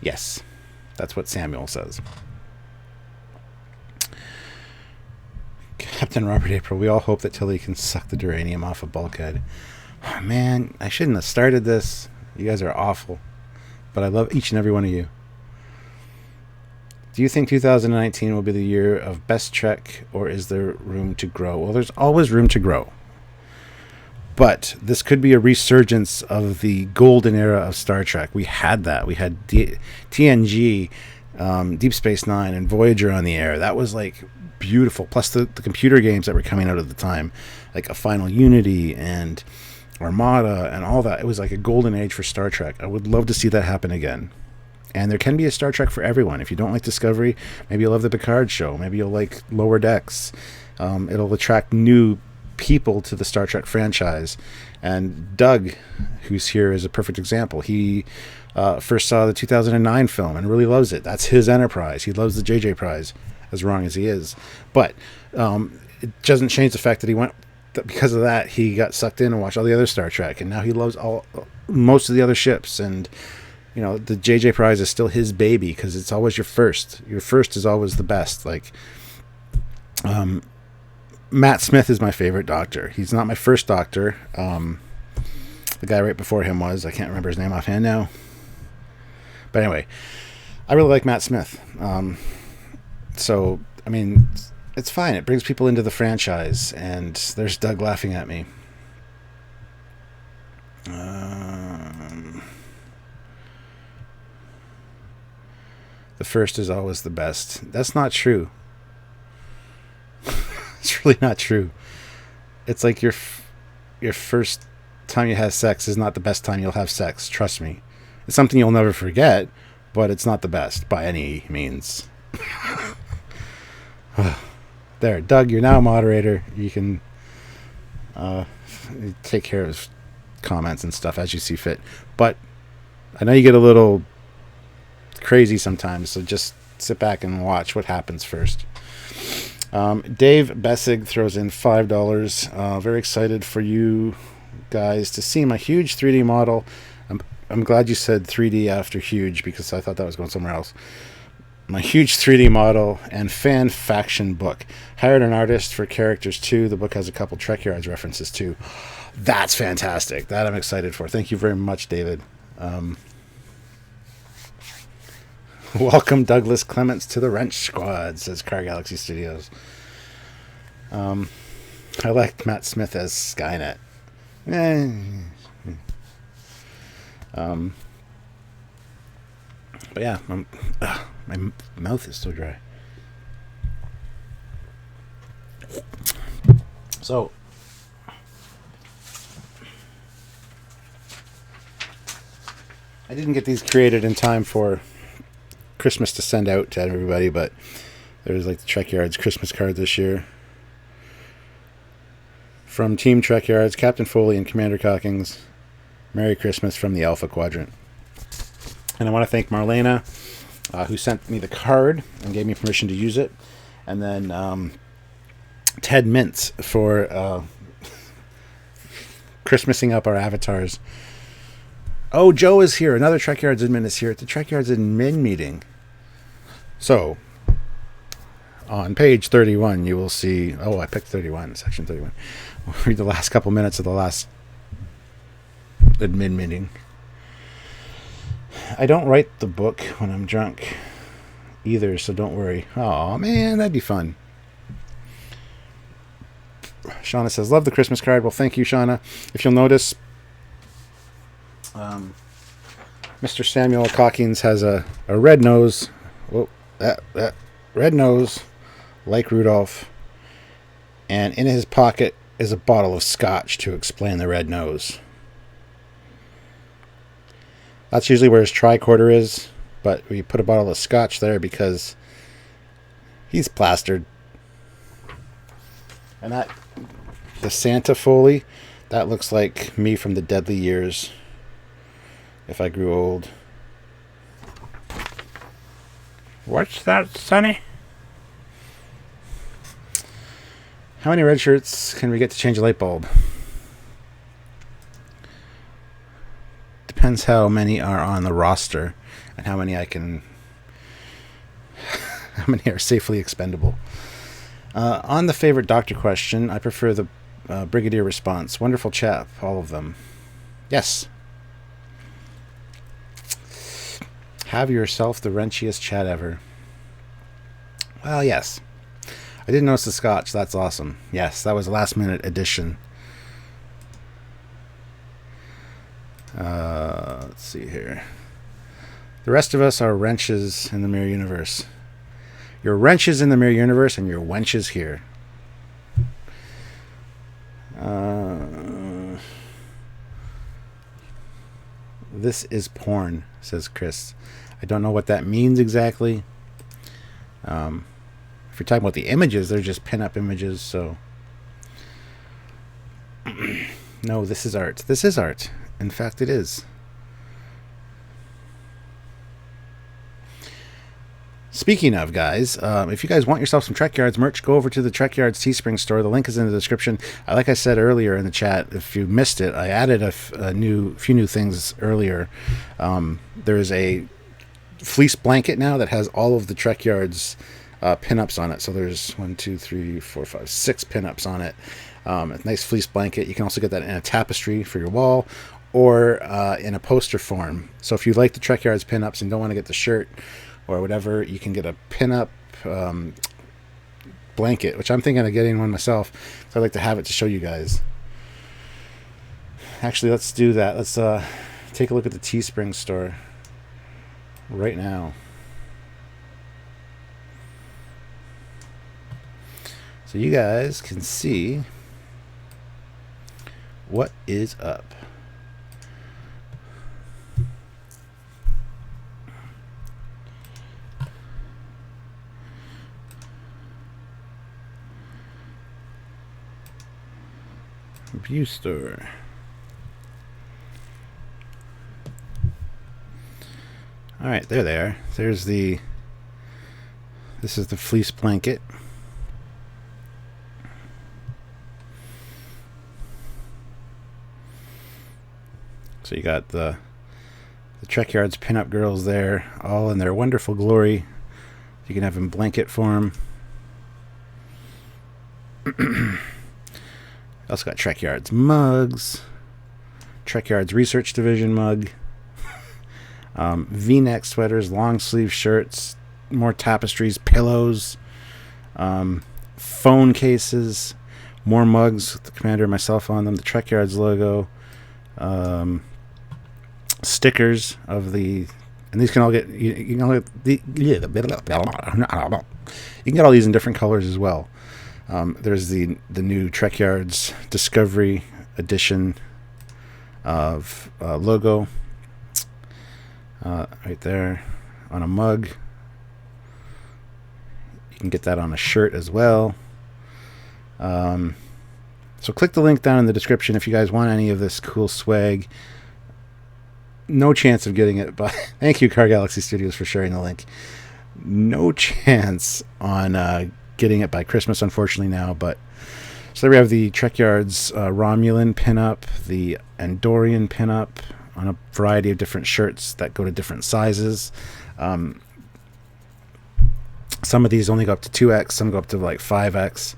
Yes, that's what Samuel says. Captain Robert April, we all hope that Tilly can suck the duranium off a bulkhead. Oh, man, I shouldn't have started this. You guys are awful, but I love each and every one of you. Do you think 2019 will be the year of best Trek, or is there room to grow? Well, there's always room to grow. But this could be a resurgence of the golden era of Star Trek. We had that. We had TNG, Deep Space Nine, and Voyager on the air. That was like beautiful. Plus the computer games that were coming out at the time, like a Final Unity and Armada and all that. It was like a golden age for Star Trek. I would love to see that happen again. And there can be a Star Trek for everyone. If you don't like Discovery, maybe you'll love the Picard show. Maybe you'll like Lower Decks. It'll attract new people to the Star Trek franchise. And Doug, who's here, is a perfect example. He first saw the 2009 film and really loves it. That's his Enterprise. He loves the JJ Prize, as wrong as he is. But it doesn't change the fact that he went... Because of that, he got sucked in and watched all the other Star Trek. And now he loves most of the other ships. And... you know, the JJ Prize is still his baby because it's always your first. Your first is always the best. Like, Matt Smith is my favorite Doctor. He's not my first Doctor. The guy right before him was. I can't remember his name offhand now. But anyway, I really like Matt Smith. So, I mean, it's fine. It brings people into the franchise. And there's Doug laughing at me. The first is always the best. That's not true. It's really not true. It's like your first time you have sex is not the best time you'll have sex. Trust me. It's something you'll never forget, but it's not the best by any means. There, Doug, you're now a moderator. You can take care of comments and stuff as you see fit. But I know you get a little crazy sometimes, so just sit back and watch what happens first. Dave Bessig throws in $5. Very excited for you guys to see my huge 3D model. I'm glad you said 3D after huge because I thought that was going somewhere else. My huge 3D model and fan faction book. Hired an artist for characters too. The book has a couple Trekyards references too. That's fantastic. That I'm excited for. Thank you very much, David. Welcome Douglas Clements to the Wrench Squad, says Car Galaxy Studios. I like Matt Smith as Skynet. But yeah, my mouth is so dry. So, I didn't get these created in time for Christmas to send out to everybody, but there's like the Trekyards Christmas card this year. From Team Trekyards, Captain Foley and Commander Cockings, Merry Christmas from the Alpha Quadrant. And I want to thank Marlena, who sent me the card and gave me permission to use it. And then Ted Mintz for Christmasing up our avatars. Oh, Joe is here. Another Trekyards admin is here at the Trekyards admin meeting. So, On page 31, you will see... Oh, I picked 31, section 31. We'll read the last couple minutes of the last admin meeting. I don't write the book when I'm drunk either, so don't worry. Oh man, that'd be fun. Shauna says, love the Christmas card. Well, thank you, Shauna. If you'll notice, Mr. Samuel Calkins has a red nose. Whoa, that red nose, like Rudolph. And in his pocket is a bottle of scotch to explain the red nose. That's usually where his tricorder is, but we put a bottle of scotch there because he's plastered. And that, the Santa Foley, that looks like me from the deadly years if I grew old. What's that, Sonny? How many red shirts can we get to change a light bulb? Depends how many are on the roster and how many I can... how many are safely expendable. On the favorite doctor question, I prefer the Brigadier response. Wonderful chap, all of them. Yes. Have yourself the wrenchiest chat ever. Well, yes. I didn't notice the scotch. That's awesome. Yes, that was a last-minute addition. Let's see here. The rest of us are wrenches in the mirror universe. Your wrenches in the mirror universe and your wenches here. This is porn, says Chris. I don't know what that means exactly. If you're talking about the images, they're just pin-up images, so... No, this is art. This is art. In fact, it is. Speaking of, guys, if you guys want yourself some Trekyards merch, go over to the Trekyards TeeSpring store. The link is in the description. Like I said earlier in the chat, if you missed it, I added a few new things earlier. There's a fleece blanket now that has all of the Trekyards pinups on it. So there's 1, 2, 3, 4, 5, 6 pinups on it. A nice fleece blanket. You can also get that in a tapestry for your wall or in a poster form. So if you like the Trekyards pinups and don't want to get the shirt or whatever, you can get a pinup blanket, which I'm thinking of getting one myself. So I'd like to have it to show you guys. Actually, let's do that. Let's take a look at the TeeSpring store right now. So you guys can see what is up. View store. All right, there they are. There's the... This is the fleece blanket. So you got the Trekyards pinup girls there, all in their wonderful glory. You can have them blanket form. Also got Trekyards mugs, Trekyards Research Division mug, V-neck sweaters, long sleeve shirts, more tapestries, pillows, phone cases, more mugs with the Commander and myself on them, the Trekyards logo, stickers of the, and these can all get you can all get the, you can get all these in different colors as well. There's the new Trekyards Discovery Edition of logo right there on a mug. You can get that on a shirt as well. So click the link down in the description if you guys want any of this cool swag. No chance of getting it, but thank you, Car Galaxy Studios, for sharing the link. No chance on getting it by Christmas, unfortunately, now. But so there we have the Trekyards Romulan pinup, the Andorian pinup on a variety of different shirts that go to different sizes. Some Some of these only go up to 2x, some go up to like 5x.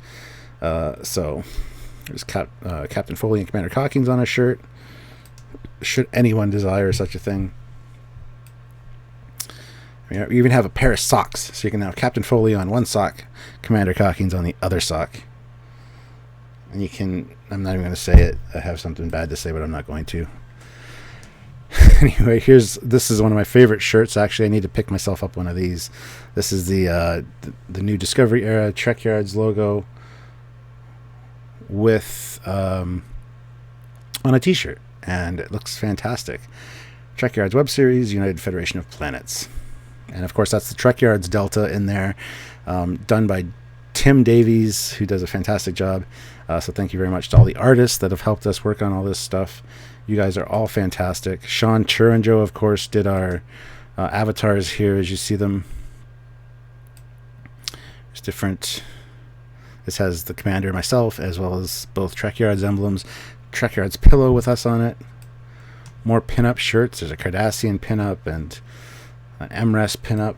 So there's Captain Foley and Commander Cockings on a shirt, should anyone desire such a thing. You even have a pair of socks, so you can have Captain Foley on one sock, Commander Cockings on the other sock. And you can, I'm not even going to say it, I have something bad to say, but I'm not going to. Anyway, this is one of my favorite shirts. Actually, I need to pick myself up one of these. This is the new Discovery Era Trekyards logo with on a t-shirt, and it looks fantastic. Trekyards Web Series, United Federation of Planets. And of course, that's the Trekyards Delta in there, done by Tim Davies, who does a fantastic job. So thank you very much to all the artists that have helped us work on all this stuff. You guys are all fantastic. Sean Turanjo, of course, did our avatars here as you see them. There's different. This has the commander and myself, as well as both Trekyards emblems. Trekyards pillow with us on it. More pinup shirts. There's a Cardassian pinup and an MRES pinup.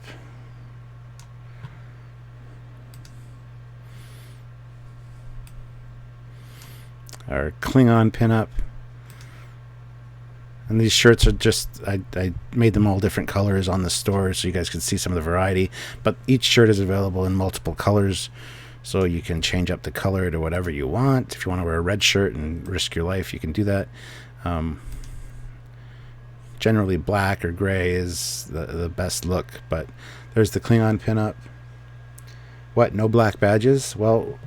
Our Klingon pinup. And these shirts are just, I made them all different colors on the store so you guys can see some of the variety. But each shirt is available in multiple colors, so you can change up the color to whatever you want. If you want to wear a red shirt and risk your life, you can do that. Generally black or gray is the best look, but there's the Klingon pinup. What, no black badges? Well,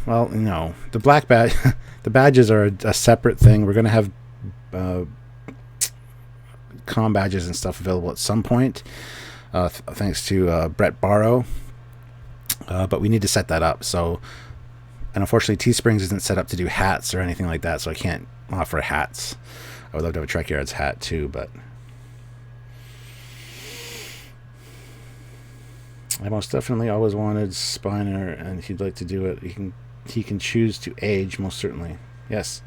no. The black badge, the badges are a separate thing. We're going to have comm badges and stuff available at some point, thanks to Brett Barrow, but we need to set that up. So, and unfortunately TeeSprings isn't set up to do hats or anything like that, so I can't offer hats. I would love to have a Trekyards hat too, but I most definitely always wanted Spiner, and he'd like to do it. He can choose to age, most certainly. Yes.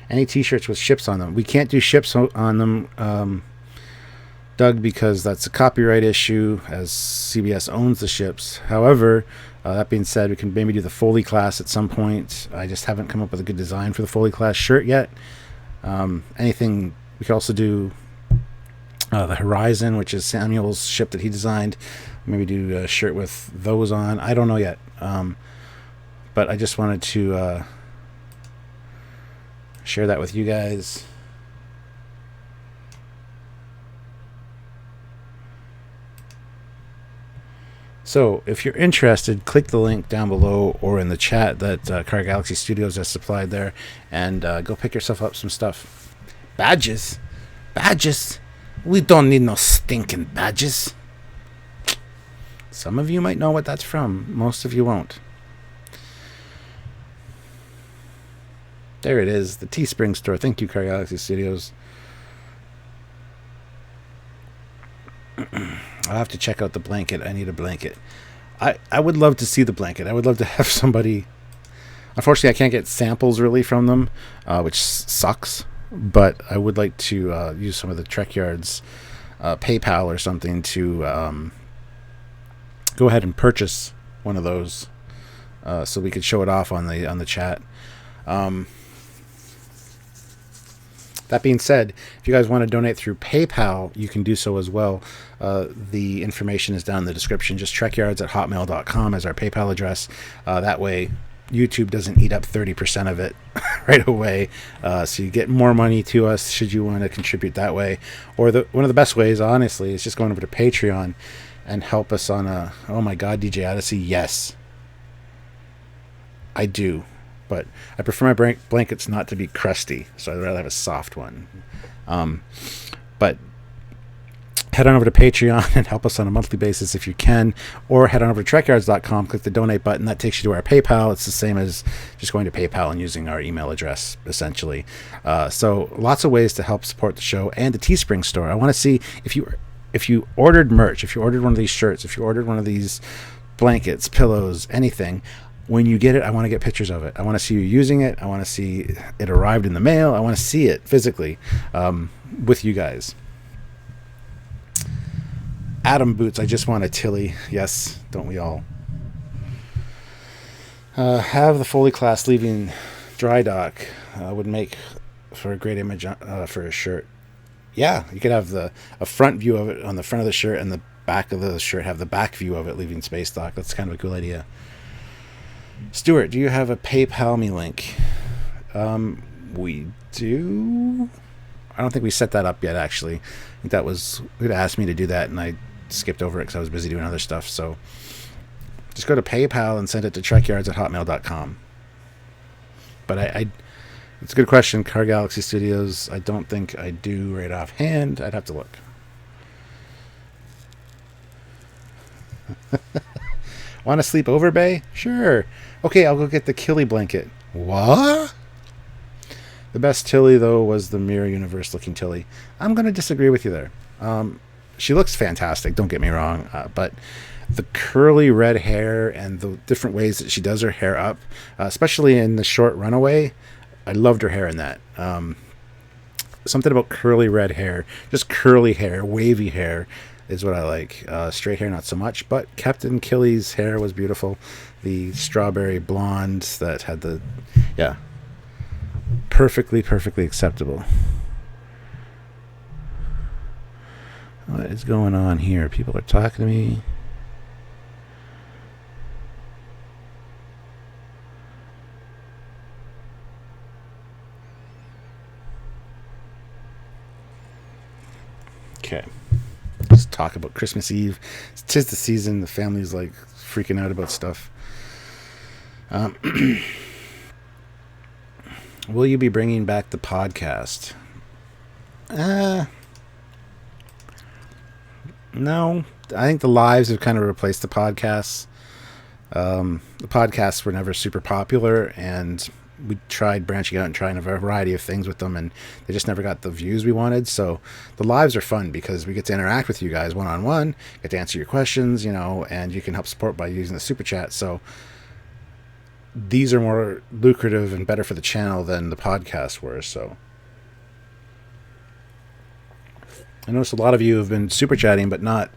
Any t-shirts with ships on them. We can't do ships on them, Doug, because that's a copyright issue, as CBS owns the ships. However, that being said, we can maybe do the Foley class at some point. I just haven't come up with a good design for the Foley class shirt yet. Anything, we could also do the Horizon, which is Samuel's ship that he designed. Maybe do a shirt with those on. I don't know yet. But I just wanted to share that with you guys. So if you're interested, click the link down below or in the chat that Car Galaxy Studios has supplied there, and go pick yourself up some stuff. Badges? Badges? We don't need no stinking badges. Some of you might know what that's from. Most of you won't. There it is, the TeeSpring store. Thank you, Car Galaxy Studios. I'll have to check out the blanket. I need a blanket. I would love to see the blanket. I would love to have somebody. Unfortunately, I can't get samples really from them, which sucks. But I would like to use some of the Trekyards PayPal or something to go ahead and purchase one of those, so we could show it off on the chat. That being said, if you guys want to donate through PayPal, you can do so as well. The information is down in the description. Just trekyards@hotmail.com as our PayPal address. That way, YouTube doesn't eat up 30% of it right away. So you get more money to us should you want to contribute that way. Or one of the best ways, honestly, is just going over to Patreon and help us on a... Oh my God, DJ Odyssey, yes. I do. But I prefer my blankets not to be crusty, so I'd rather have a soft one. But head on over to Patreon and help us on a monthly basis if you can, or head on over to trekyards.com, click the donate button. That takes you to our PayPal. It's the same as just going to PayPal and using our email address, essentially. So lots of ways to help support the show and the TeeSpring store. I want to see if you ordered merch, if you ordered one of these shirts, if you ordered one of these blankets, pillows, anything. When you get it, I want to get pictures of it. I want to see you using it. I want to see it arrived in the mail. I want to see it physically with you guys. Adam Boots, I just want a Tilly. Yes, don't we all? Have the Foley class leaving dry dock would make for a great image for a shirt. Yeah, you could have a front view of it on the front of the shirt, and the back of the shirt have the back view of it leaving space dock. That's kind of a cool idea. Stuart, do you have a PayPal me link? We do. I don't think we set that up yet, actually. I think that was... You'd asked me to do that, and I skipped over it because I was busy doing other stuff. So just go to PayPal and send it to trekyards@hotmail.com. But it's a good question. Car Galaxy Studios, I don't think I do right offhand. I'd have to look. Want to sleep over, Bay? Sure. Okay, I'll go get the Killy blanket. What? The best Tilly, though, was the Mirror Universe looking Tilly. I'm going to disagree with you there. She looks fantastic, don't get me wrong. But the curly red hair and the different ways that she does her hair up, especially in the short Runaway, I loved her hair in that. Something about curly red hair, just curly hair, wavy hair, is what I like. Straight hair, not so much. But Captain Killy's hair was beautiful. The strawberry blonde that had the... Yeah. Perfectly acceptable. What is going on here? People are talking to me. Okay. Let's talk about Christmas Eve. It's 'tis the season. The family's like freaking out about stuff. Will you be bringing back the podcast? No. I think the lives have kind of replaced the podcasts. The podcasts were never super popular, and we tried branching out and trying a variety of things with them, and they just never got the views we wanted. So the lives are fun because we get to interact with you guys one-on-one, get to answer your questions, and you can help support by using the super chat. So these are more lucrative and better for the channel than the podcasts were. So I noticed a lot of you have been super chatting, but not...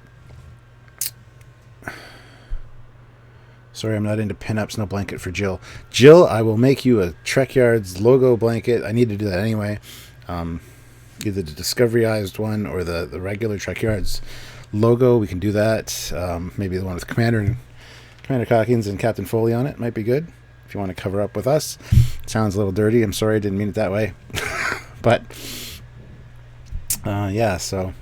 Sorry, I'm not into pinups. No blanket for Jill. Jill, I will make you a Trekyards logo blanket. I need to do that anyway. Either the Discoveryized one or the regular Trekyards logo. We can do that. Maybe the one with Commander Calkins and Captain Foley on it might be good. If you want to cover up with us. It sounds a little dirty. I'm sorry, I didn't mean it that way. But, yeah, so...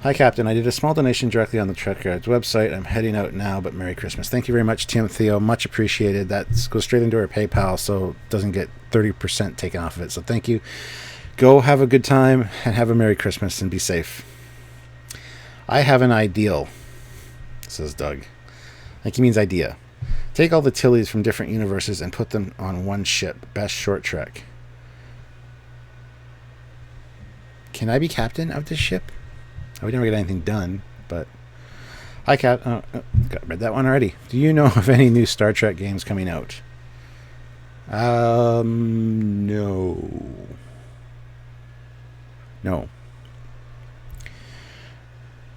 Hi, Captain. I did a small donation directly on the Trekyards website. I'm heading out now, but Merry Christmas. Thank you very much, Tim Theo. Much appreciated. That goes straight into our PayPal, so it doesn't get 30% taken off of it. So thank you. Go have a good time and have a Merry Christmas and be safe. I have an ideal, says Doug. I think he means idea. Take all the Tillys from different universes and put them on one ship. Best short trek. Can I be captain of this ship? We never get anything done, but... Hi, Cap. Read that one already. Do you know of any new Star Trek games coming out? No. No.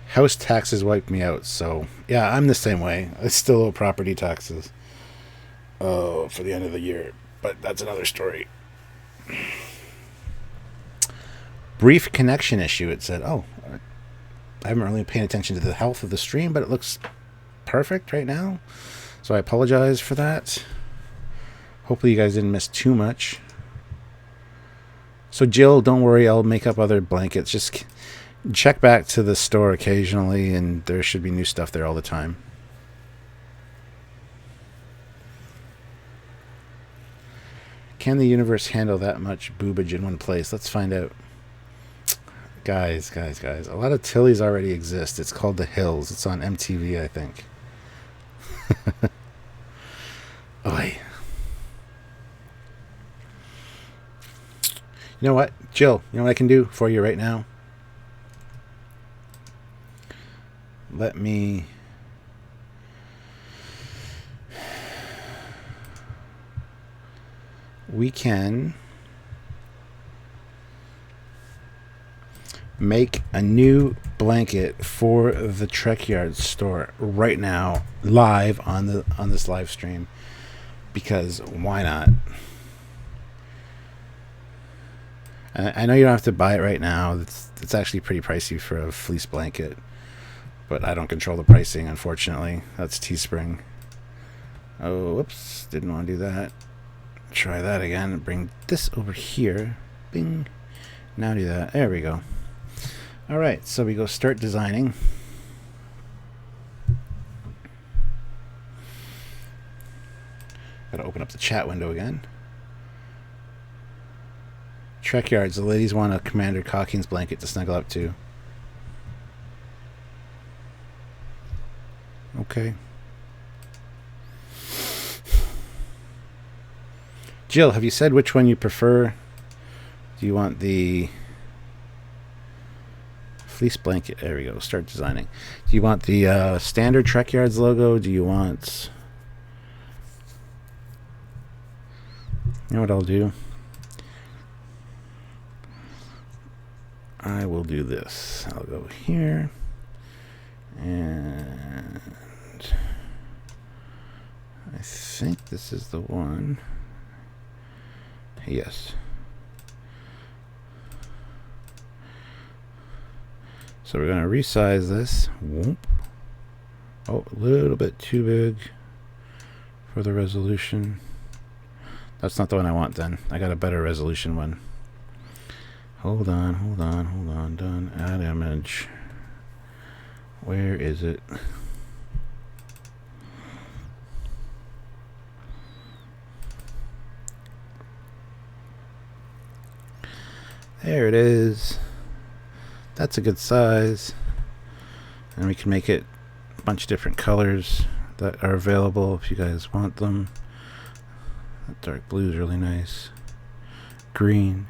House taxes wiped me out, so... Yeah, I'm the same way. I still owe property taxes. Oh, for the end of the year. But that's another story. Brief connection issue, it said. Oh, I haven't really paid attention to the health of the stream, but it looks perfect right now. So I apologize for that. Hopefully you guys didn't miss too much. So Jill, don't worry, I'll make up other blankets. Just check back to the store occasionally, and there should be new stuff there all the time. Can the universe handle that much boobage in one place? Let's find out. Guys. A lot of Tillys already exist. It's called The Hills. It's on MTV, I think. Oy. You know what? Jill, you know what I can do for you right now? Let me... We can... make a new blanket for the Trekyards store right now, live on this live stream, because why not? I know you don't have to buy it right now. It's actually pretty pricey for a fleece blanket, but I don't control the pricing, unfortunately. That's TeeSpring. Oh, whoops, didn't want to do that. Try that again. Bring this over here. Bing. Now do that. There we go. All right, so we go start designing. Got to open up the chat window again. Trekyards, the ladies want a Commander Cocking's blanket to snuggle up to. Okay. Jill, have you said which one you prefer? Do you want the fleece blanket? There we go. Start designing. Do you want the standard Trekyards logo? Do you want... You know what I'll do? I will do this. I'll go here. And I think this is the one. Yes. So we're going to resize this. Whoop. Oh, a little bit too big for the resolution. That's not the one I want then. I got a better resolution one. Hold on. Done. Add image. Where is it? There it is. That's a good size. And we can make it a bunch of different colors that are available if you guys want them. That dark blue is really nice. Green.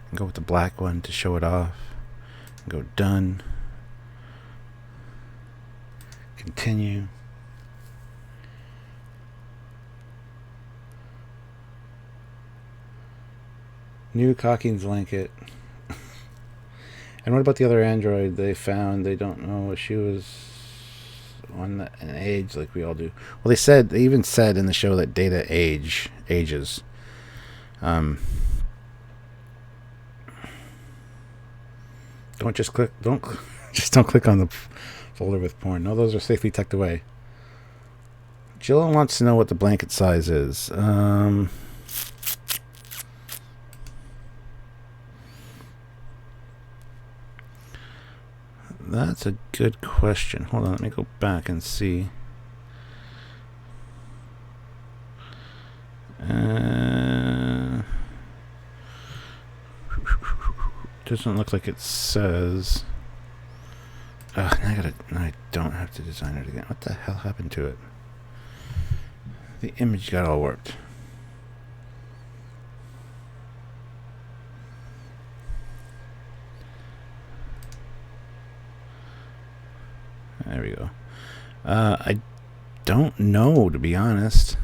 And go with the black one to show it off. And go done. Continue. New Cocking's blanket. And what about the other Android they found? They don't know if she was on an age like we all do. Well, they even said in the show that Data ages. Don't click on the folder with porn. No, those are safely tucked away. Jill wants to know what the blanket size is. That's a good question. Hold on, let me go back and see. Doesn't look like it says. Now I don't have to design it again. What the hell happened to it? The image got all warped. There we go. I don't know, to be honest.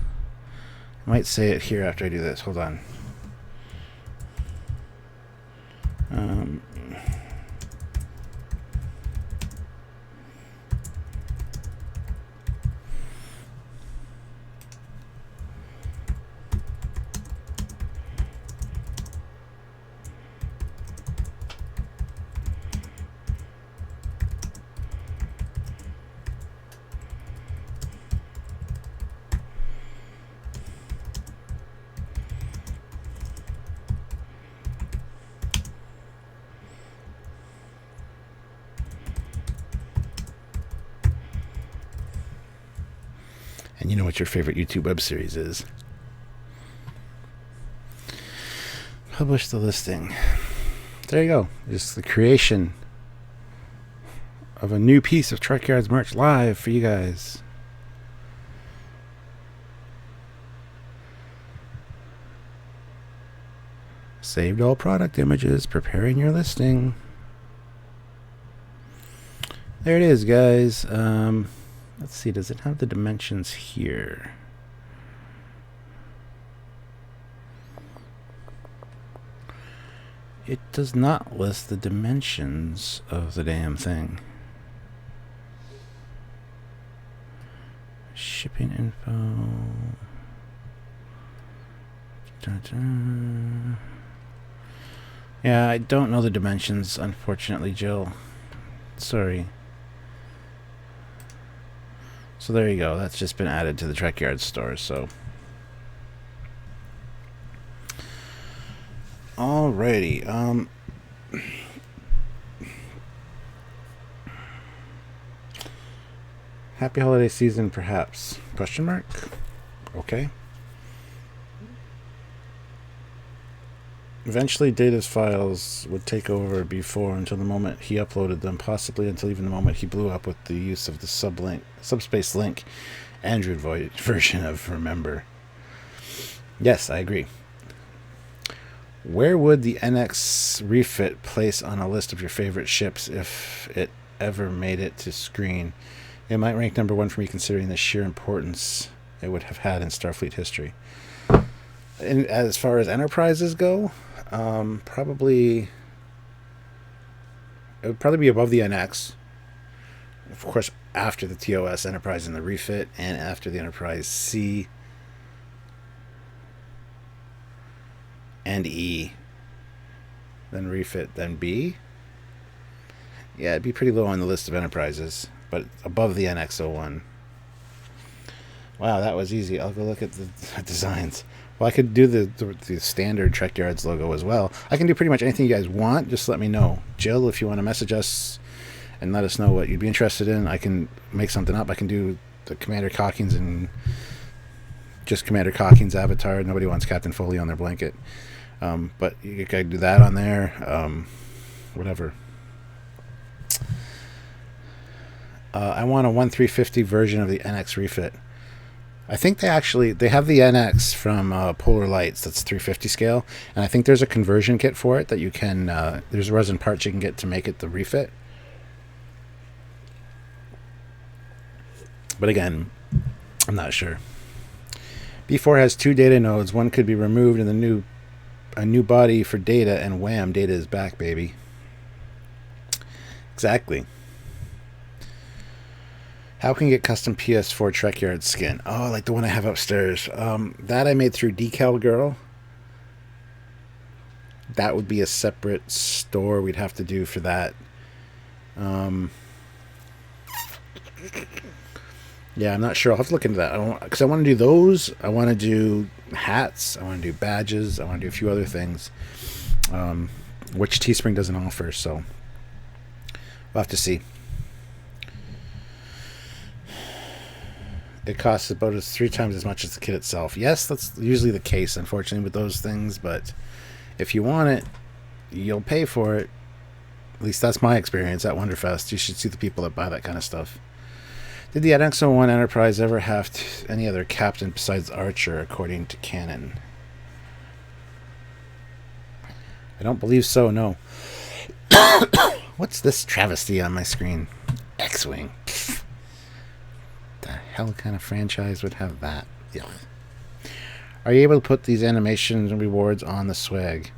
I might say it here after I do this. Hold on. And you know what your favorite YouTube web series is. Publish the listing. There you go. It's the creation of a new piece of Trekyards merch live for you guys. Saved all product images, preparing your listing. There it is, guys. Let's see, does it have the dimensions here? It does not list the dimensions of the damn thing. Shipping info. Da-da. Yeah, I don't know the dimensions, unfortunately, Jill. Sorry. So there you go. That's just been added to the Trekyards store, so. Alrighty. Happy holiday season, perhaps? Question mark? Okay. Eventually, Data's files would take over before until the moment he uploaded them, possibly until even the moment he blew up with the use of the subspace link Android version of Remember. Yes, I agree. Where would the NX refit place on a list of your favorite ships if it ever made it to screen? It might rank number 1 for me, considering the sheer importance it would have had in Starfleet history. And as far as Enterprises go, probably it would probably be above the NX. Of course, after the TOS Enterprise and the refit, and after the Enterprise C and E, then refit, then B. Yeah, it'd be pretty low on the list of Enterprises, but above the NX-01. Wow, that was easy. I'll go look at the designs. Well, I could do the standard Trekyards logo as well. I can do pretty much anything you guys want. Just let me know. Jill, if you want to message us and let us know what you'd be interested in, I can make something up. I can do the Commander Cockings and just Commander Cockings avatar. Nobody wants Captain Foley on their blanket. But you can do that on there. Whatever. I want a 1/350 version of the NX refit. I think they have the NX from Polar Lights. That's 350 scale, and I think there's a conversion kit for it that you can. There's a resin part you can get to make it the refit. But again, I'm not sure. B4 has 2 data nodes. One could be removed, and a new body for data, and wham, data is back, baby. Exactly. How can you get custom PS4 Trekyard skin? Oh, like the one I have upstairs. That I made through Decal Girl. That would be a separate store we'd have to do for that. Yeah, I'm not sure. I'll have to look into that. Because I want to do those. I want to do hats. I want to do badges. I want to do a few other things. Which TeeSpring doesn't offer, so we'll have to see. It costs about 3 times as much as the kit itself. Yes, that's usually the case, unfortunately, with those things. But if you want it, you'll pay for it. At least that's my experience at Wonderfest. You should see the people that buy that kind of stuff. Did the NX-01 Enterprise ever have any other captain besides Archer, according to canon? I don't believe so, no. What's this travesty on my screen? X-Wing. The hell kind of franchise would have that? Yuck. Are you able to put these animations and rewards on the swag?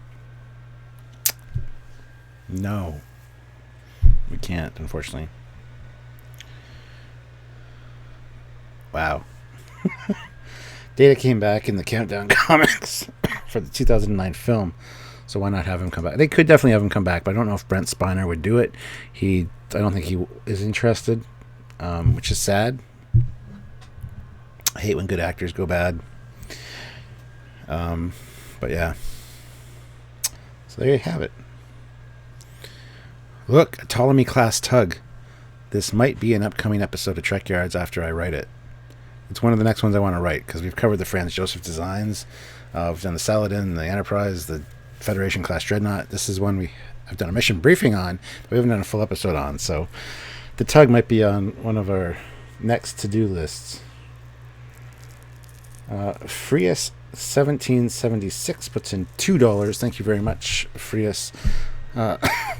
No. We can't, unfortunately. Wow. Data came back in the Countdown comics for the 2009 film, so why not have him come back? They could definitely have him come back, but I don't know if Brent Spiner would do it. I don't think he is interested, which is sad. I hate when good actors go bad. But yeah. So there you have it. Look, a Ptolemy class tug. This might be an upcoming episode of Trekyards after I write it. It's one of the next ones I want to write, because we've covered the Franz Joseph designs. We've done the Saladin, the Enterprise, the Federation class Dreadnought. This is one I've done a mission briefing on, but we haven't done a full episode on. So the tug might be on one of our next to-do lists. Frias 1776 puts in $2. Thank you very much, Frias.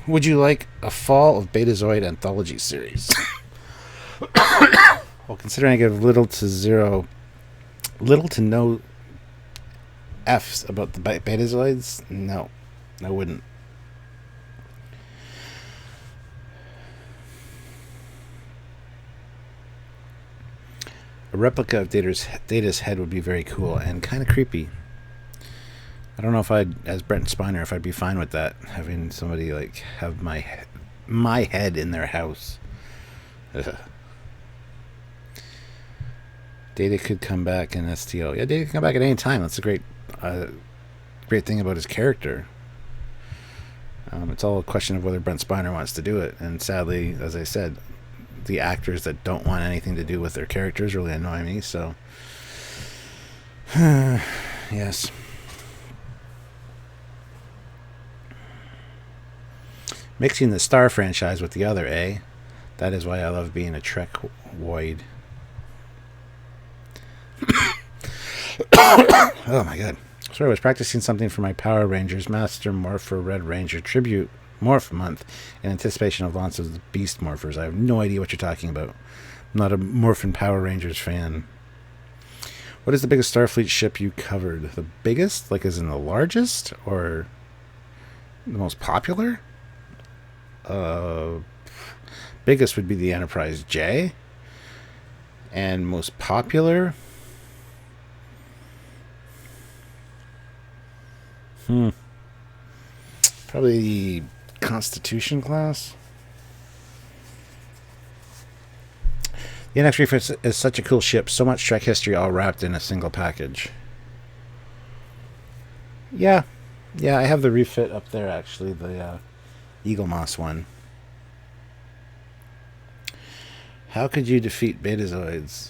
Would you like a Fall of Betazoid anthology series? Well, considering I give little to no F's about the Betazoids, no, I wouldn't. A replica of Data's head would be very cool and kind of creepy. I don't know if as Brent Spiner, if I'd be fine with that, having somebody like have my head in their house. Ugh. Data could come back in STO. Yeah, Data can come back at any time. That's a great thing about his character. It's all a question of whether Brent Spiner wants to do it. And sadly, as I said, the actors that don't want anything to do with their characters really annoy me. So, yes. Mixing the Star franchise with the other, eh? That is why I love being a Trekyard. Oh my god. Sorry, I was practicing something for my Power Rangers Master Morpher Red Ranger Tribute Morph Month in anticipation of launch of the Beast Morphers. I have no idea what you're talking about. I'm not a Morphin Power Rangers fan. What is the biggest Starfleet ship you covered? The biggest? Like as in the largest? Or the most popular? Biggest would be the Enterprise J. And most popular? Probably the Constitution class. The NX Reef is such a cool ship. So much Trek history all wrapped in a single package. Yeah, I have the refit up there actually. The Eagle Moss one. How could you defeat Betazoids?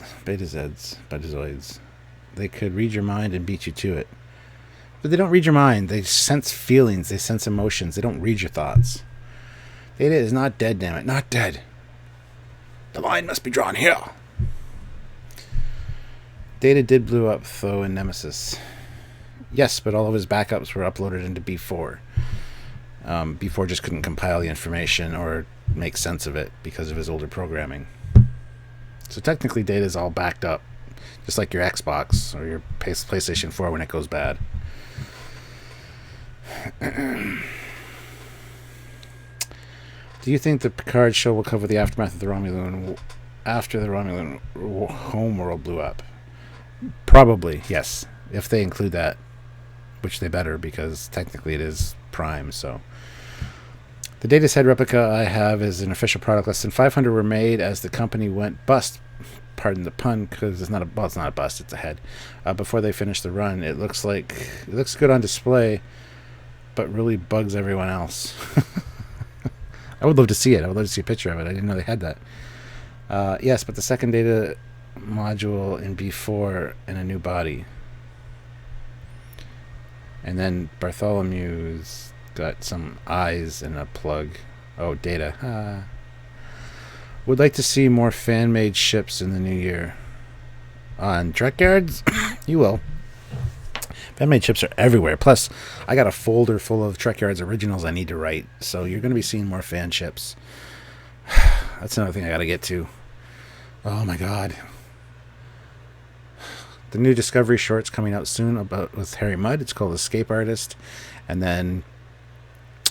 They could read your mind and beat you to it. But they don't read your mind. They sense feelings. They sense emotions. They don't read your thoughts. Data is not dead, damn it. Not dead. The line must be drawn here. Data did blew up, though, in Nemesis. Yes, but all of his backups were uploaded into B4. B4 just couldn't compile the information or make sense of it because of his older programming. So technically, Data is all backed up, just like your Xbox or your PlayStation 4 when it goes bad. Do you think the Picard show will cover the aftermath of the Romulan after the Romulan homeworld blew up? Probably, yes. If they include that, which they better, because technically it is Prime. So the Data's head replica I have is an official product. Less than 500 were made as the company went bust. Pardon the pun, because it's not a bust. It's a head. Before they finished the run, it looks good on display, but really bugs everyone else. I would love to see it. I would love to see a picture of it. I didn't know they had that. Yes, but the second Data module in B4 and a new body. And then Bartholomew's got some eyes and a plug. Oh, Data. Would like to see more fan-made ships in the new year. On Trekyards? You will. Fan-made ships are everywhere. Plus, I got a folder full of Trekyards originals I need to write. So you're going to be seeing more fan ships. That's another thing I got to get to. Oh my god. The new Discovery short's coming out soon with Harry Mudd. It's called Escape Artist. And then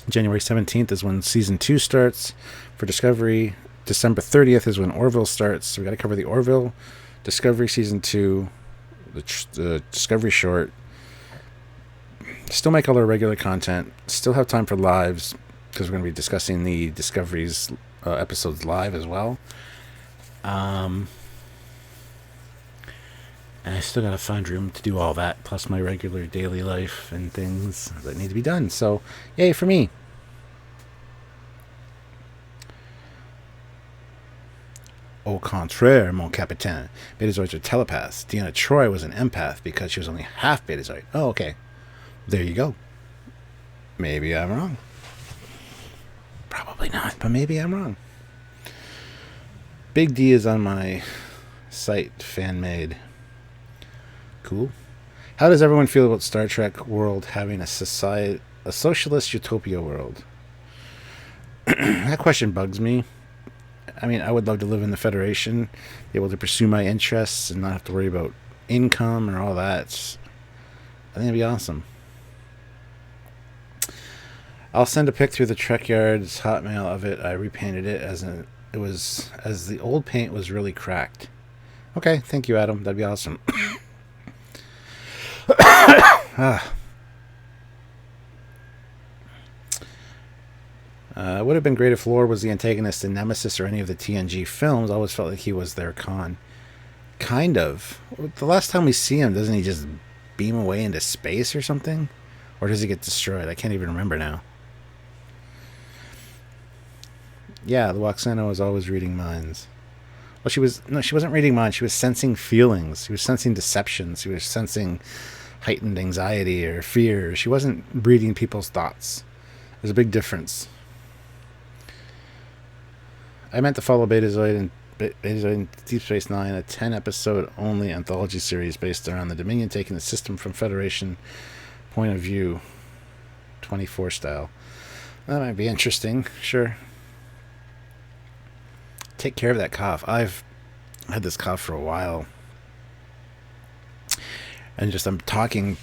January 17th is when Season 2 starts for Discovery. December 30th is when Orville starts. So we got to cover the Orville, Discovery Season 2, the Discovery short. Still make all our regular content. Still have time for lives because we're going to be discussing the Discovery's episodes live as well. And I still got to find room to do all that, plus my regular daily life and things that need to be done. So, yay for me. Au contraire, mon capitaine. Betazoids are telepaths. Deanna Troi was an empath because she was only half Betazoid. Oh, okay. There you go. Maybe I'm wrong. Probably not, but maybe I'm wrong. Big D is on my site, fan-made. Cool. How does everyone feel about Star Trek world having a socialist utopia world? That question bugs me. I mean, I would love to live in the Federation, be able to pursue my interests and not have to worry about income or all that. I think it'd be awesome. I'll send a pic through the Trekyards Hotmail of it. I repainted it as the old paint was really cracked. Okay, thank you, Adam. That'd be awesome. It would have been great if Lore was the antagonist in Nemesis or any of the TNG films. I always felt like he was their Khan. Kind of. The last time we see him, doesn't he just beam away into space or something? Or does he get destroyed? I can't even remember now. Yeah, the Waxana was always reading minds. Well, she wasn't reading minds. She was sensing feelings. She was sensing deceptions. She was sensing heightened anxiety or fear. She wasn't reading people's thoughts. There's a big difference. I meant to follow Betazoid in Deep Space Nine, a 10-episode only anthology series based around the Dominion taking the system from Federation point of view, 24 style. That might be interesting, sure. Take care of that cough. I've had this cough for a while. And I'm talking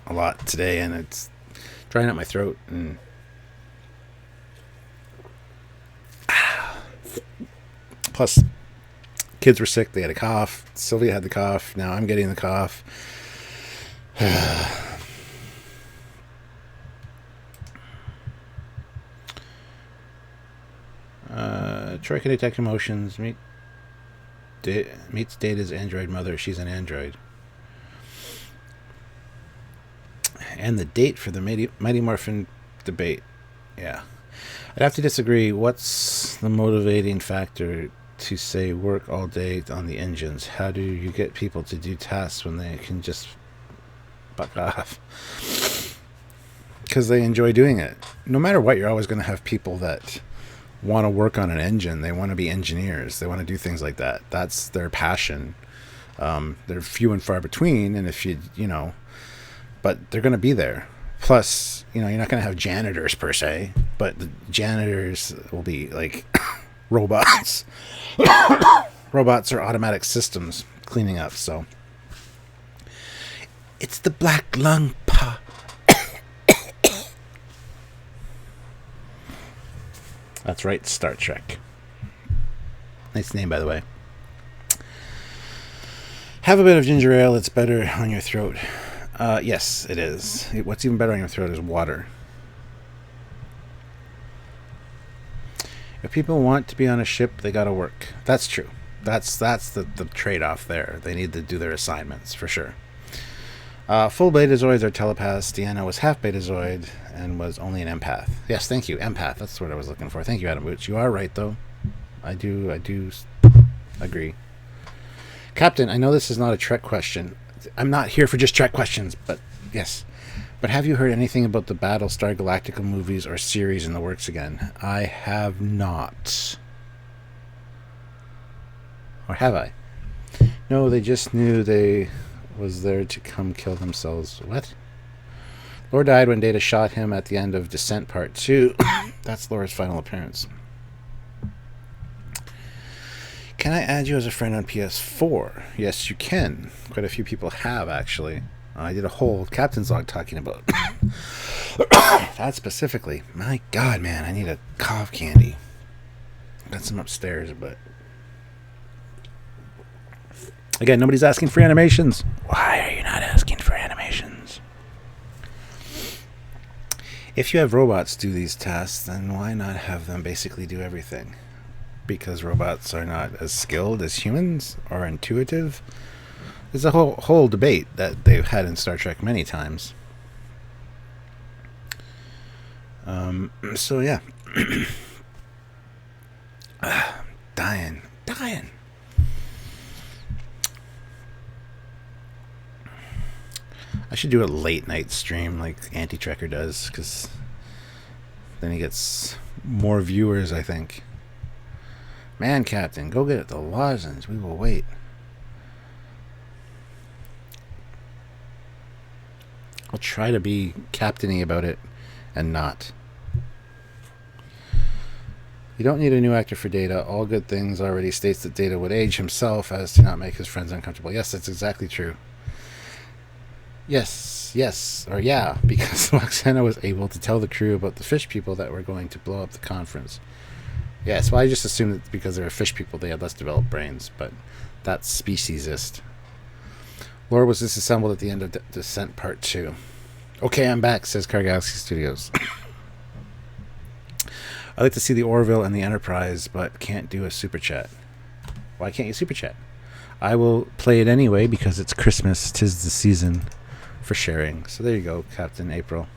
a lot today, and it's drying out my throat. And plus, kids were sick. They had a cough. Sylvia had the cough. Now I'm getting the cough. Troy can detect emotions. Meets Data's android mother. She's an android. And the date for the Mighty Morphin debate. Yeah. I'd have to disagree. What's the motivating factor to say work all day on the engines? How do you get people to do tasks when they can just fuck off? Because they enjoy doing it. No matter what, you're always going to have people that want to work on an engine. They want to be engineers. They want to do things like that. That's their passion. They're few and far between, and if but they're going to be there. Plus, you're not going to have janitors per se, but the janitors will be like robots. Robots are automatic systems cleaning up, so. It's the black lung pa. That's right, Star Trek. Nice name, by the way. Have a bit of ginger ale. It's better on your throat. Yes, it is. What's even better on your throat is water. If people want to be on a ship, they gotta work. That's true. That's the trade-off there. They need to do their assignments, for sure. Full Betazoids are telepaths. Deanna was half Betazoid and was only an empath. Yes, thank you. Empath. That's what I was looking for. Thank you, Adam Boots. You are right, though. I do agree. Captain, I know this is not a Trek question. I'm not here for just Trek questions, but yes. But have you heard anything about the Battlestar Galactica movies or series in the works again? I have not. Or have I? No, they just knew they was there to come kill themselves. What? Lore died when Data shot him at the end of Descent Part 2. That's Lore's final appearance. Can I add you as a friend on PS4? Yes, you can. Quite a few people have, actually. I did a whole Captain's Log talking about that specifically. My God, man, I need a cough candy. Got some upstairs, but again, nobody's asking for animations. Why are you not asking for animations? If you have robots do these tasks, then why not have them basically do everything? Because robots are not as skilled as humans or intuitive. There's a whole debate that they've had in Star Trek many times. So yeah. Dying. I should do a late night stream like Anti-Trekker does, because then he gets more viewers, I think. Man, Captain, go get the lozenge. We will wait. I'll try to be captainy about it and not. You don't need a new actor for Data. All Good Things already states that Data would age himself as to not make his friends uncomfortable. Yes, that's exactly true. Yes, or yeah, because Waxana was able to tell the crew about the fish people that were going to blow up the conference. Yes, well, I just assumed that because they're fish people, they had less developed brains, but that's speciesist. Lore was disassembled at the end of Descent Part 2. Okay, I'm back, says Car Galaxy Studios. I'd like to see the Orville and the Enterprise, but can't do a super chat. Why can't you super chat? I will play it anyway because it's Christmas. 'Tis the season for sharing. So there you go, Captain April.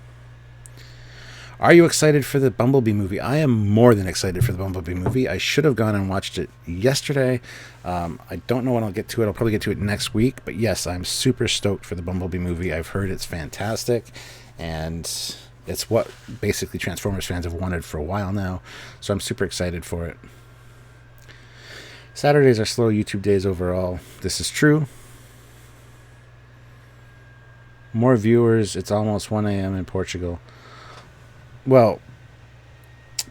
Are you excited for the Bumblebee movie? I am more than excited for the Bumblebee movie. I should have gone and watched it yesterday. I don't know when I'll get to it. I'll probably get to it next week. But yes, I'm super stoked for the Bumblebee movie. I've heard it's fantastic. And it's what basically Transformers fans have wanted for a while now. So I'm super excited for it. Saturdays are slow YouTube days overall. This is true. More viewers. It's almost 1 a.m. in Portugal. Well,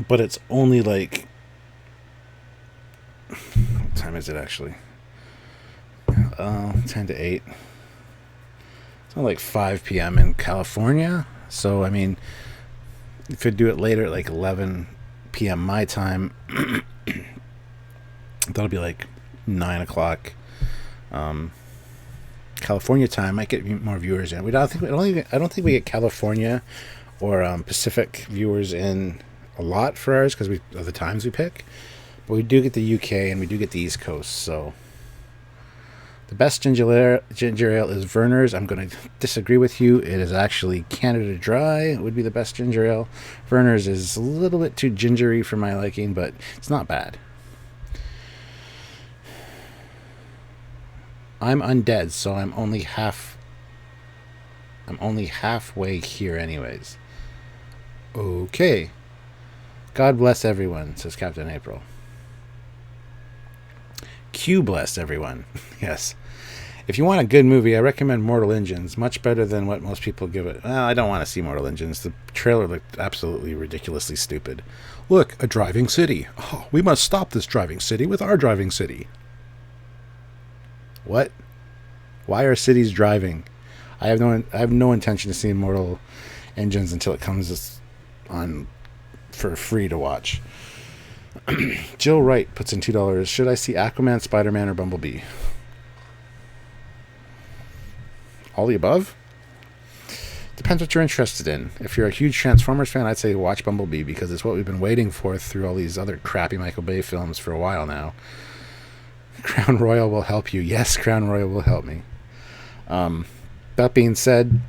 but it's only like... What time is it actually? 10 to 8. It's only like 5 p.m. in California. So, I mean, if you do it later at like 11 p.m. my time... That'll be like 9 o'clock California time. Might get more viewers in. I don't think we get California or Pacific viewers in a lot for ours because of the times we pick. But we do get the UK and we do get the East Coast. So the best ginger ale is Werner's. I'm going to disagree with you. It is actually Canada Dry. It would be the best ginger ale. Werner's is a little bit too gingery for my liking, but it's not bad. I'm undead, so I'm only halfway here anyways. Okay. God bless everyone, says Captain April. Q bless everyone. Yes. If you want a good movie, I recommend Mortal Engines. Much better than what most people give it. Well, I don't want to see Mortal Engines. The trailer looked absolutely ridiculously stupid. Look, a driving city. Oh, we must stop this driving city with our driving city. What? Why are cities driving? I have no intention of seeing Mortal Engines until it comes on for free to watch. Jill Wright puts in $2. Should I see Aquaman, Spider-Man, or Bumblebee? All the above? Depends what you're interested in. If you're a huge Transformers fan, I'd say watch Bumblebee because it's what we've been waiting for through all these other crappy Michael Bay films for a while now. Crown Royal will help you. Yes, Crown Royal will help me. That being said,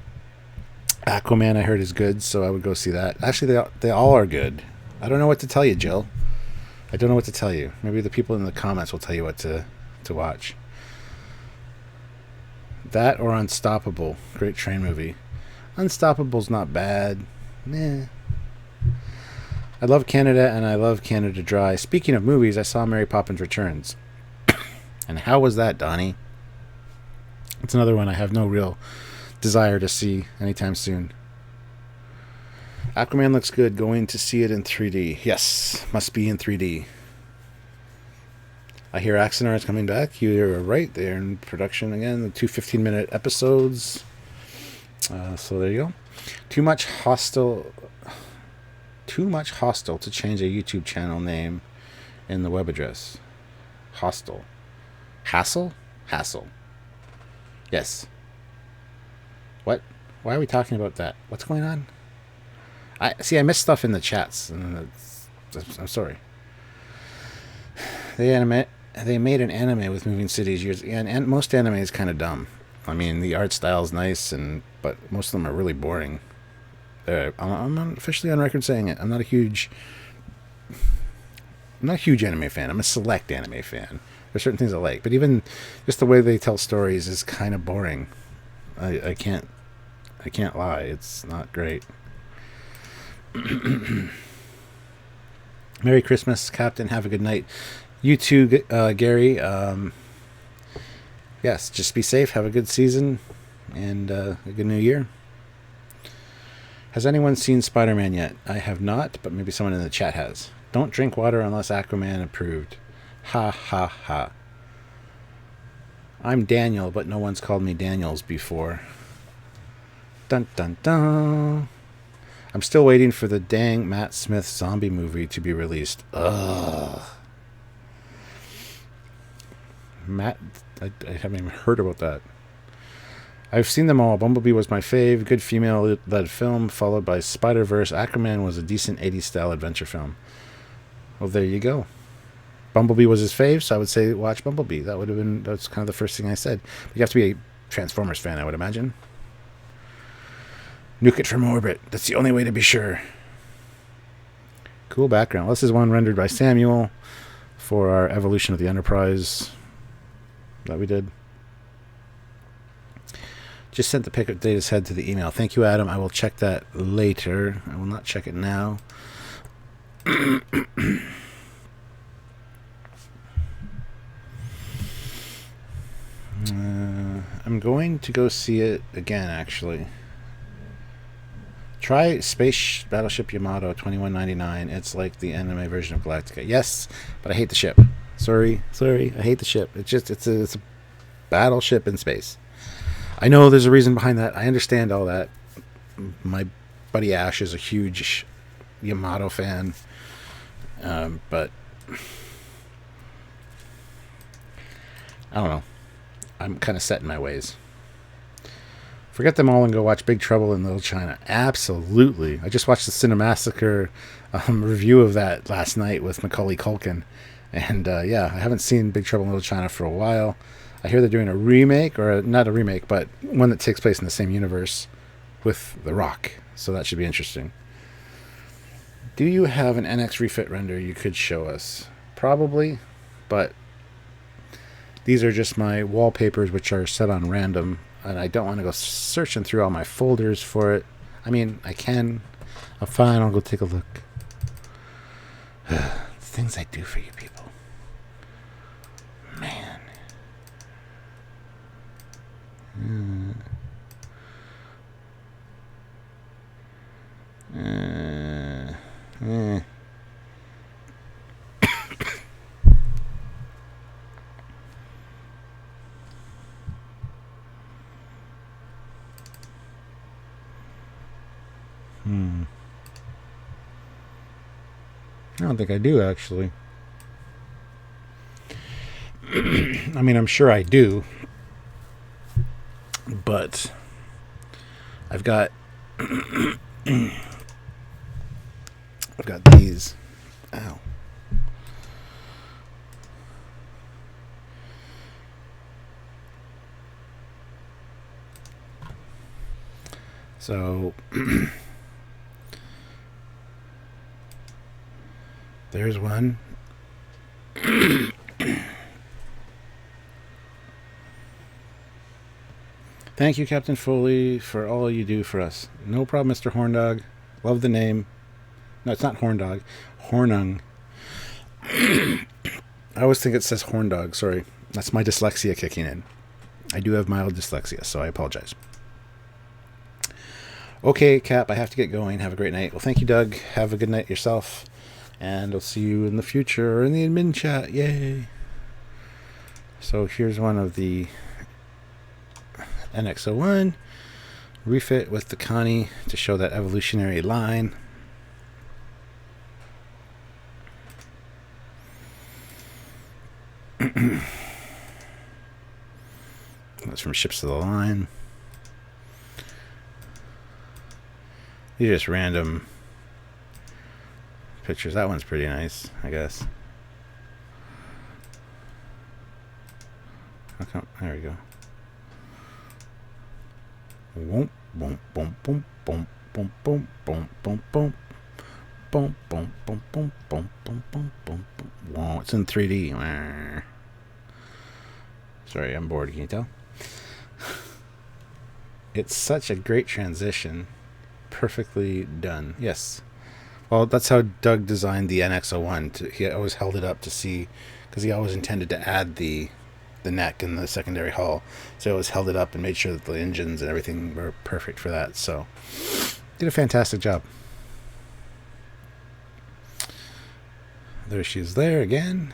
Aquaman I heard is good, so I would go see that. Actually, they all are good. I don't know what to tell you, Jill. I don't know what to tell you. Maybe the people in the comments will tell you what to watch. That or Unstoppable. Great train movie. Unstoppable's not bad. Nah. I love Canada and I love Canada Dry. Speaking of movies, I saw Mary Poppins Returns. And how was that, Donnie? It's another one I have no real desire to see anytime soon. Aquaman looks good. Going to see it in 3D. Yes, must be in 3D. I hear Axonar is coming back. You're right. They're in production again. The 2 15-minute episodes. So there you go. Too much hostile to change a YouTube channel name in the web address. Hostile. Hassle? Hassle. Yes. What? Why are we talking about that? What's going on? I missed stuff in the chats. And I'm sorry. They made an anime with moving cities years, and most anime is kind of dumb. I mean, the art style is nice, but most of them are really boring. I'm officially on record saying it. I'm not a huge anime fan. I'm a select anime fan. There's certain things I like, but even just the way they tell stories is kind of boring. I can't lie. It's not great. Merry Christmas, Captain. Have a good night. You too, Gary. Yes, just be safe. Have a good season and a good new year. Has anyone seen Spider-Man yet? I have not, but maybe someone in the chat has. Don't drink water unless Aquaman approved. Ha ha ha. I'm Daniel, but no one's called me Daniels before. Dun dun dun. I'm still waiting for the dang Matt Smith zombie movie to be released. Ugh. Matt, I haven't even heard about that. I've seen them all. Bumblebee was my fave. Good female-led film, followed by Spider-Verse. Aquaman was a decent 80s-style adventure film. Well, there you go. Bumblebee was his fave, so I would say watch Bumblebee. That's kind of the first thing I said. But you have to be a Transformers fan, I would imagine. Nuke it from orbit. That's the only way to be sure. Cool background. This is one rendered by Samuel for our Evolution of the Enterprise that we did. Just sent the pic of Data's head to the email. Thank you, Adam. I will check that later. I will not check it now. I'm going to go see it again, actually. Try Space Battleship Yamato 2199. It's like the anime version of Galactica. Yes, but I hate the ship. Sorry, I hate the ship. It's a battleship in space. I know there's a reason behind that. I understand all that. My buddy Ash is a huge Yamato fan. But I don't know. I'm kind of set in my ways. Forget them all and go watch Big Trouble in Little China. Absolutely. I just watched the Cinemassacre review of that last night with Macaulay Culkin. And yeah, I haven't seen Big Trouble in Little China for a while. I hear they're doing a remake, or not a remake, but one that takes place in the same universe with The Rock. So that should be interesting. Do you have an NX refit render you could show us? Probably, but these are just my wallpapers, which are set on random, and I don't want to go searching through all my folders for it. I mean, I can. I'm fine, I'll go take a look. Things I do for you people. Man. I don't think I do, actually. I mean, I'm sure I do. But I've got these. Ow. So there's one. Thank you, Captain Foley, for all you do for us. No problem, Mr. Horndog. Love the name. No, it's not Horndog. Hornung. I always think it says Horndog. Sorry. That's my dyslexia kicking in. I do have mild dyslexia, so I apologize. Okay, Cap, I have to get going. Have a great night. Well, thank you, Doug. Have a good night yourself. And I'll see you in the future or in the admin chat. Yay. So here's one of the NX01 refit with the Connie to show that evolutionary line. That's from Ships to the Line. These are just random pictures. That one's pretty nice, I guess. Okay, there we go. Boom, boom, boom, boom, boom, boom, boom, boom, boom, boom, boom, boom, boom, boom, boom, boom, boom, boom. Whoa, it's in 3D. Sorry, I'm bored. Can you tell? It's such a great transition. Perfectly done. Yes. Well, that's how Doug designed the NX01. He always held it up to see, because he always intended to add the neck and the secondary hull. So he always held it up and made sure that the engines and everything were perfect for that. So did a fantastic job. There she is there again.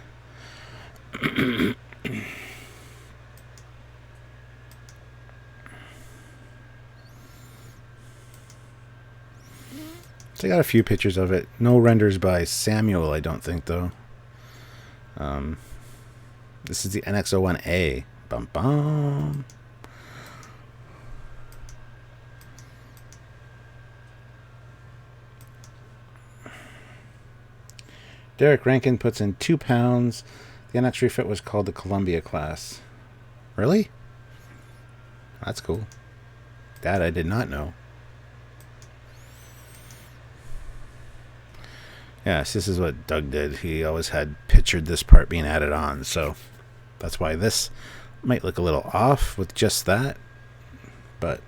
So I got a few pictures of it. No renders by Samuel, I don't think, though. This is the NX01A. Bum bum. Derek Rankin puts in 2 pounds. The NX refit was called the Columbia class. Really? That's cool. That I did not know. Yes, this is what Doug did. He always had pictured this part being added on, so that's why this might look a little off with just that. But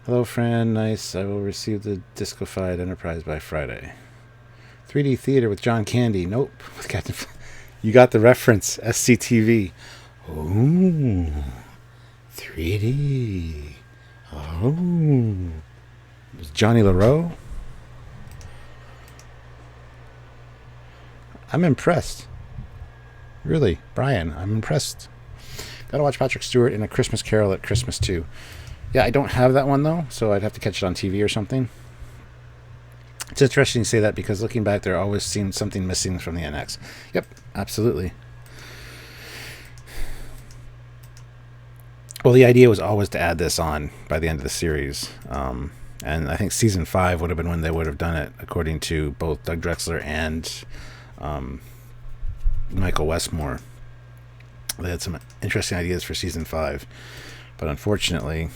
hello, friend. Nice. I will receive the Discofied Enterprise by Friday. 3D Theater with John Candy. Nope. With Captain. You got the reference. SCTV. Ooh. 3D. Oh. It's Johnny LaRoe. I'm impressed. Really, Brian, I'm impressed. Gotta watch Patrick Stewart in A Christmas Carol at Christmas too. Yeah, I don't have that one though, so I'd have to catch it on TV or something. It's interesting you say that because looking back, there always seemed something missing from the NX. Yep, absolutely. Well, the idea was always to add this on by the end of the series. And I think season 5 would have been when they would have done it, according to both Doug Drexler and Michael Westmore. They had some interesting ideas for season 5, but unfortunately,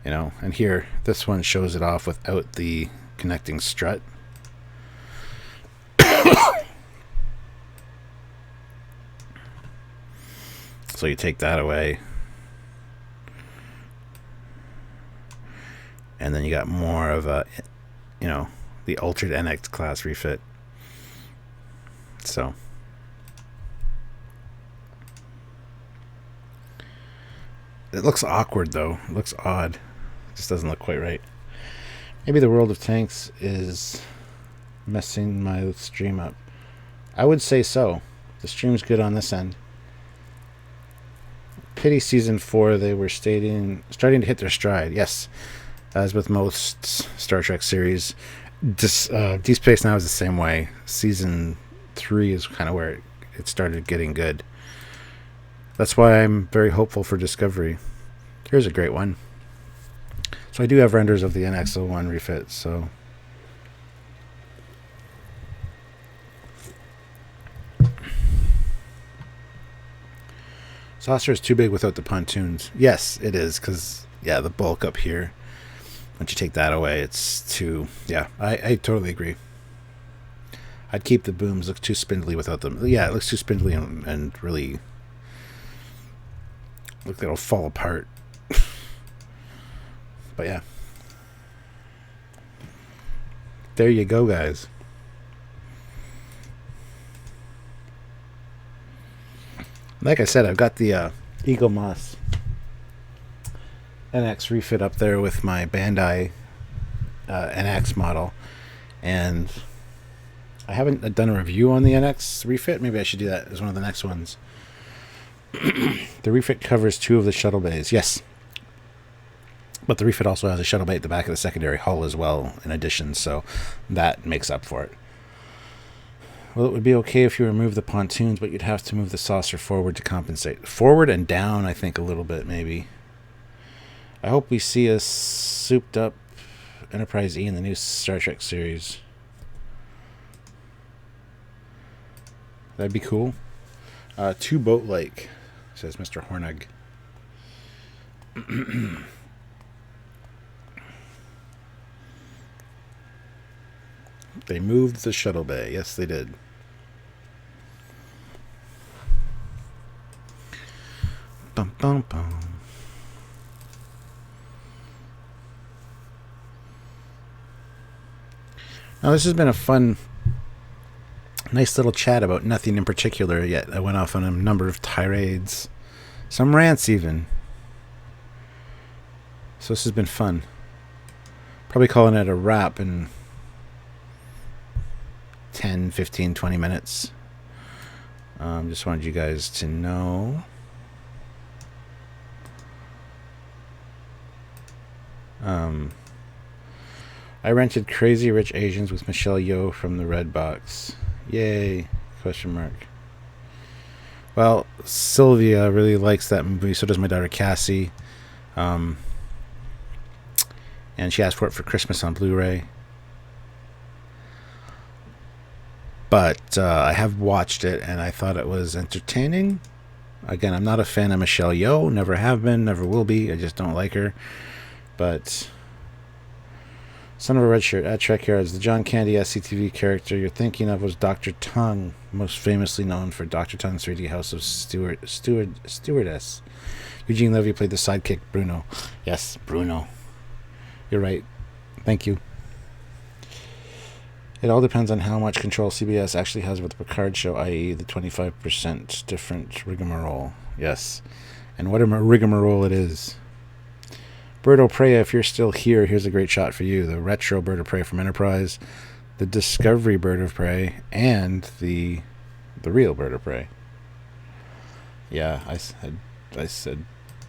and here this one shows it off without the connecting strut. So you take that away, and then you got more of a, the altered NX class refit. So it looks awkward though. It looks odd. It just doesn't look quite right. Maybe the World of Tanks is messing my stream up. I would say so. The stream's good on this end. Pity season 4 they were starting to hit their stride. Yes, as with most Star Trek series, Deep Space Now is the same way. Season 3 is kind of where it started getting good. That's why I'm very hopeful for Discovery. Here's a great one. So I do have renders of the NX01 refit, so saucer is too big without the pontoons. Yes, it is, because the bulk up here, once you take that away, it's too, I totally agree. I'd keep the booms. Look too spindly without them. Yeah, it looks too spindly and really look like it'll fall apart. But yeah, there you go, guys. Like I said, I've got the Eagle Moss NX refit up there with my Bandai NX model, and I haven't done a review on the NX refit. Maybe I should do that as one of the next ones. The refit covers 2 of the shuttle bays. Yes. But the refit also has a shuttle bay at the back of the secondary hull as well, in addition, so that makes up for it. Well, it would be okay if you remove the pontoons, but you'd have to move the saucer forward to compensate. Forward and down, I think, a little bit, maybe. I hope we see a souped-up Enterprise E in the new Star Trek series. That'd be cool. Too boat-like, says Mr. Hornug. They moved the shuttle bay. Yes, they did. Bum, bum, bum. Now, this has been a fun, nice little chat about nothing in particular, yet I went off on a number of tirades. Some rants, even. So this has been fun. Probably calling it a wrap in 10, 15, 20 minutes. Just wanted you guys to know. I rented Crazy Rich Asians with Michelle Yeoh from the Red Box. Yay! Question mark. Well, Sylvia really likes that movie. So does my daughter Cassie. And she asked for it for Christmas on Blu-ray. But I have watched it, and I thought it was entertaining. Again, I'm not a fan of Michelle Yeoh. Never have been, never will be. I just don't like her. But Son of a Red Shirt at Trekyards, the John Candy SCTV character you're thinking of was Dr. Tongue, most famously known for Dr. Tongue's 3D House of Stewardess. Eugene Levy played the sidekick Bruno. Yes, Bruno. You're right. Thank you. It all depends on how much control CBS actually has with the Picard show, i.e. the 25% different rigmarole. Yes. And what a rigmarole it is. Bird of Prey, if you're still here, here's a great shot for you. The retro Bird of Prey from Enterprise, the Discovery Bird of Prey, and the real Bird of Prey. Yeah, I said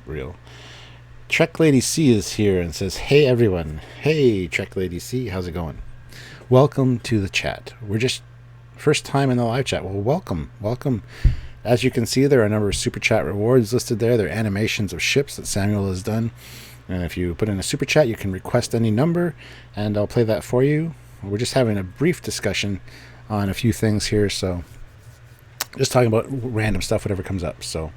real. Trek Lady C is here and says, hey everyone. Hey Trek Lady C, how's it going? Welcome to the chat. We're just first time in the live chat. Well, welcome. As you can see, there are a number of super chat rewards listed there. They're animations of ships that Samuel has done. And if you put in a super chat, you can request any number, and I'll play that for you. We're just having a brief discussion on a few things here, so just talking about random stuff, whatever comes up. So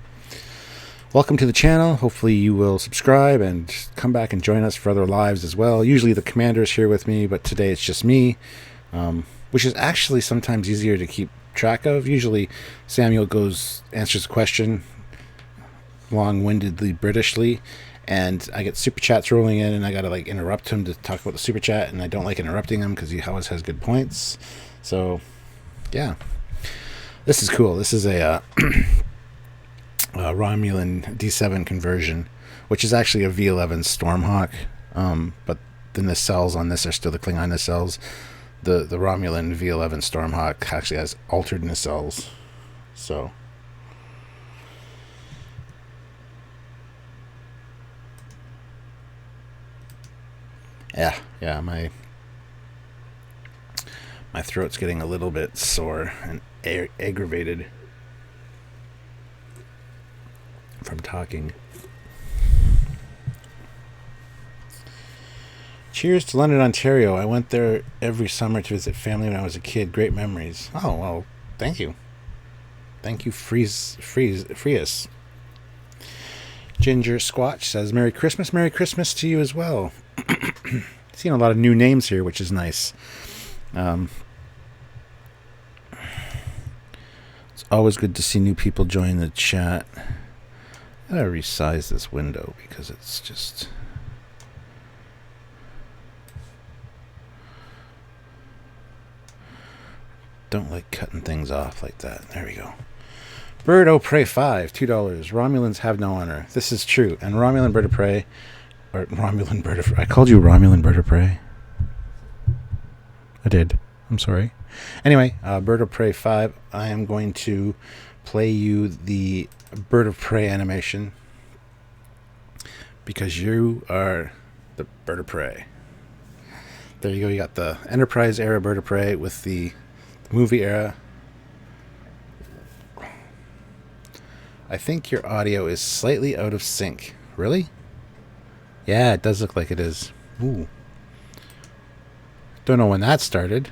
welcome to the channel. Hopefully you will subscribe and come back and join us for other lives as well. Usually the commander's here with me, but today it's just me, which is actually sometimes easier to keep track of. Usually Samuel answers a question long-windedly, Britishly, and I get super chats rolling in, and I gotta interrupt him to talk about the super chat, and I don't like interrupting him because he always has good points. So yeah, this is cool. This is a Romulan D7 conversion, which is actually a V11 Stormhawk, but the nacelles on this are still the Klingon nacelles. The Romulan V11 Stormhawk actually has altered nacelles. So yeah, my throat's getting a little bit sore and aggravated from talking. Cheers to London, Ontario. I went there every summer to visit family when I was a kid. Great memories. Oh, well, thank you. Thank you, Freeze. Ginger Squatch says, Merry Christmas. Merry Christmas to you as well. Seeing a lot of new names here, which is nice. It's always good to see new people join the chat. I gotta resize this window because it's just... don't like cutting things off like that. There we go. Bird O' Prey 5, $2. Romulans have no honor. This is true. And Romulan Bird of Prey... or Romulan Bird of Prey. I called you Romulan Bird of Prey. I did. I'm sorry. Anyway, Bird of Prey 5. I am going to play you the Bird of Prey animation because you are the Bird of Prey. There you go. You got the Enterprise era Bird of Prey with the movie era. I think your audio is slightly out of sync. Really? Yeah, it does look like it is. Ooh. Don't know when that started.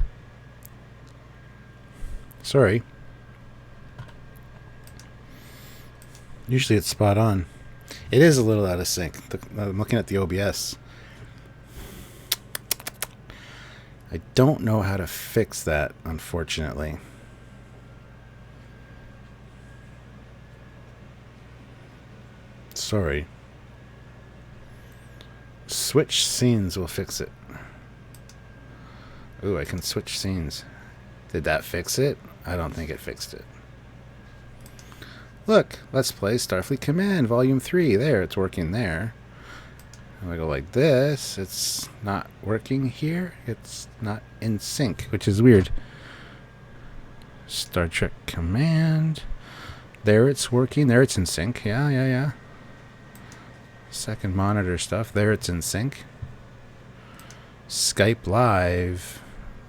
Sorry. Usually it's spot on. It is a little out of sync. I'm looking at the OBS. I don't know how to fix that, unfortunately. Sorry. Switch scenes will fix it. Ooh, I can switch scenes. Did that fix it? I don't think it fixed it. Look, let's play Starfleet Command Volume 3. There, it's working there. If I go like this, it's not working here. It's not in sync, which is weird. Star Trek Command. There it's working. There it's in sync. Yeah. Second monitor stuff. There it's in sync. Skype Live.